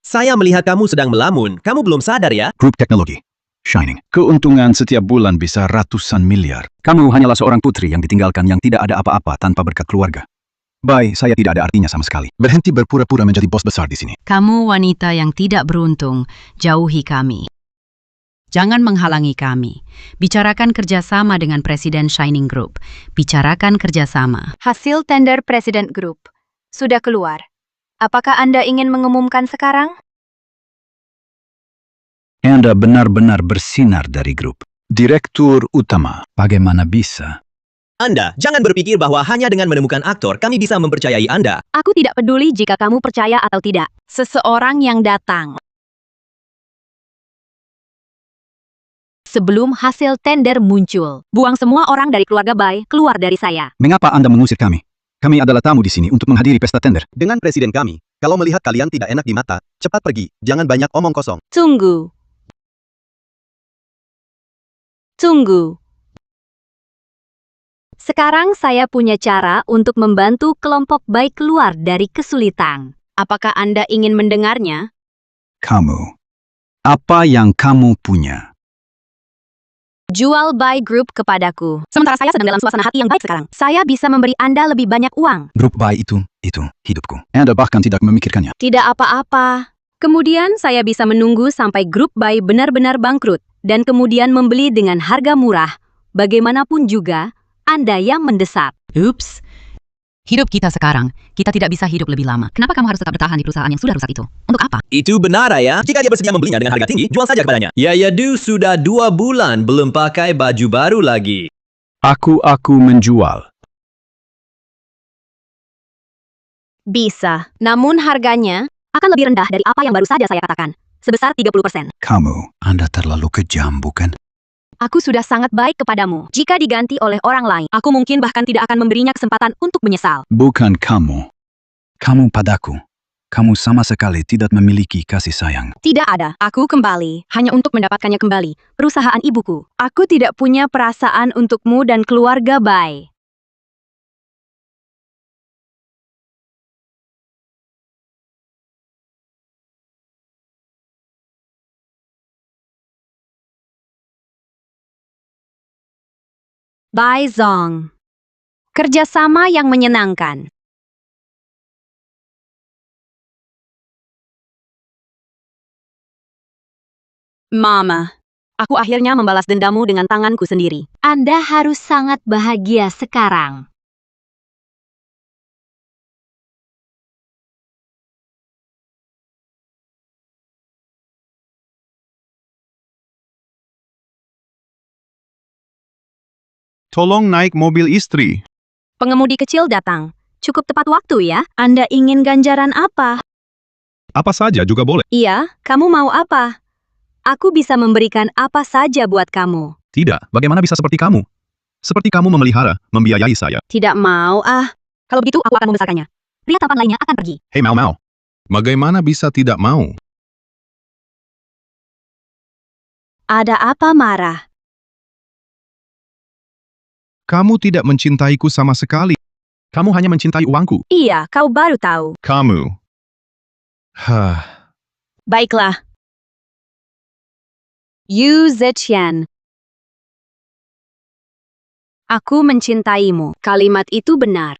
Saya melihat kamu sedang melamun. Kamu belum sadar ya? Group Technology. Shining. Keuntungan setiap bulan bisa ratusan miliar. Kamu hanyalah seorang putri yang ditinggalkan yang tidak ada apa-apa tanpa berkat keluarga. Bai, saya tidak ada artinya sama sekali. Berhenti berpura-pura menjadi bos besar di sini. Kamu wanita yang tidak beruntung, jauhi kami. Jangan menghalangi kami. Bicarakan kerjasama dengan Presiden Shining Group. Bicarakan kerjasama. Hasil tender President Group sudah keluar. Apakah Anda ingin mengumumkan sekarang? Anda benar-benar bersinar dari grup. Direktur utama. Bagaimana bisa? Anda, jangan berpikir bahwa hanya dengan menemukan aktor kami bisa mempercayai Anda. Aku tidak peduli jika kamu percaya atau tidak. Seseorang yang datang sebelum hasil tender muncul. Buang semua orang dari keluarga Bai keluar dari saya. Mengapa Anda mengusir kami? Kami adalah tamu di sini untuk menghadiri pesta tender. Dengan presiden kami, kalau melihat kalian tidak enak di mata, cepat pergi, jangan banyak omong kosong. Tunggu. Sekarang saya punya cara untuk membantu kelompok Bai keluar dari kesulitan. Apakah Anda ingin mendengarnya? Kamu. Apa yang kamu punya? Jual Bai Group kepadaku. Sementara saya sedang dalam suasana hati yang baik sekarang. Saya bisa memberi Anda lebih banyak uang. Grup Bai itu hidupku. Anda bahkan tidak memikirkannya. Tidak apa-apa. Kemudian saya bisa menunggu sampai grup Bai benar-benar bangkrut dan kemudian membeli dengan harga murah. Bagaimanapun juga, Anda yang mendesak. Ups. Hidup kita sekarang, kita tidak bisa hidup lebih lama. Kenapa kamu harus tetap bertahan di perusahaan yang sudah rusak itu? Untuk apa? Itu benar ya. Jika dia bersedia membelinya dengan harga tinggi, jual saja kepadanya. Ya sudah 2 bulan belum pakai baju baru lagi. Aku menjual. Bisa, namun harganya akan lebih rendah dari apa yang baru saja saya katakan. Sebesar 30%. Anda terlalu kejam, bukan? Aku sudah sangat baik kepadamu. Jika diganti oleh orang lain, aku mungkin bahkan tidak akan memberinya kesempatan untuk menyesal. Bukan kamu. Kamu padaku. Kamu sama sekali tidak memiliki kasih sayang. Tidak ada. Aku kembali, hanya untuk mendapatkannya kembali. Perusahaan ibuku. Aku tidak punya perasaan untukmu dan keluarga Bai. Bai Zong. Kerjasama yang menyenangkan. Mama. Aku akhirnya membalas dendammu dengan tanganku sendiri. Anda harus sangat bahagia sekarang. Tolong naik mobil istri. Pengemudi kecil datang. Cukup tepat waktu ya. Anda ingin ganjaran apa? Apa saja juga boleh. Iya, kamu mau apa? Aku bisa memberikan apa saja buat kamu. Tidak, bagaimana bisa seperti kamu? Seperti kamu memelihara, membiayai saya. Tidak mau ah. Kalau begitu aku akan membesarkannya. Pria tampan lainnya akan pergi. Hei Mau. Bagaimana bisa tidak mau? Ada apa marah? Kamu tidak mencintaiku sama sekali. Kamu hanya mencintai uangku. Iya, kau baru tahu. Kamu. Baiklah. Yu Zetian. Aku mencintaimu. Kalimat itu benar.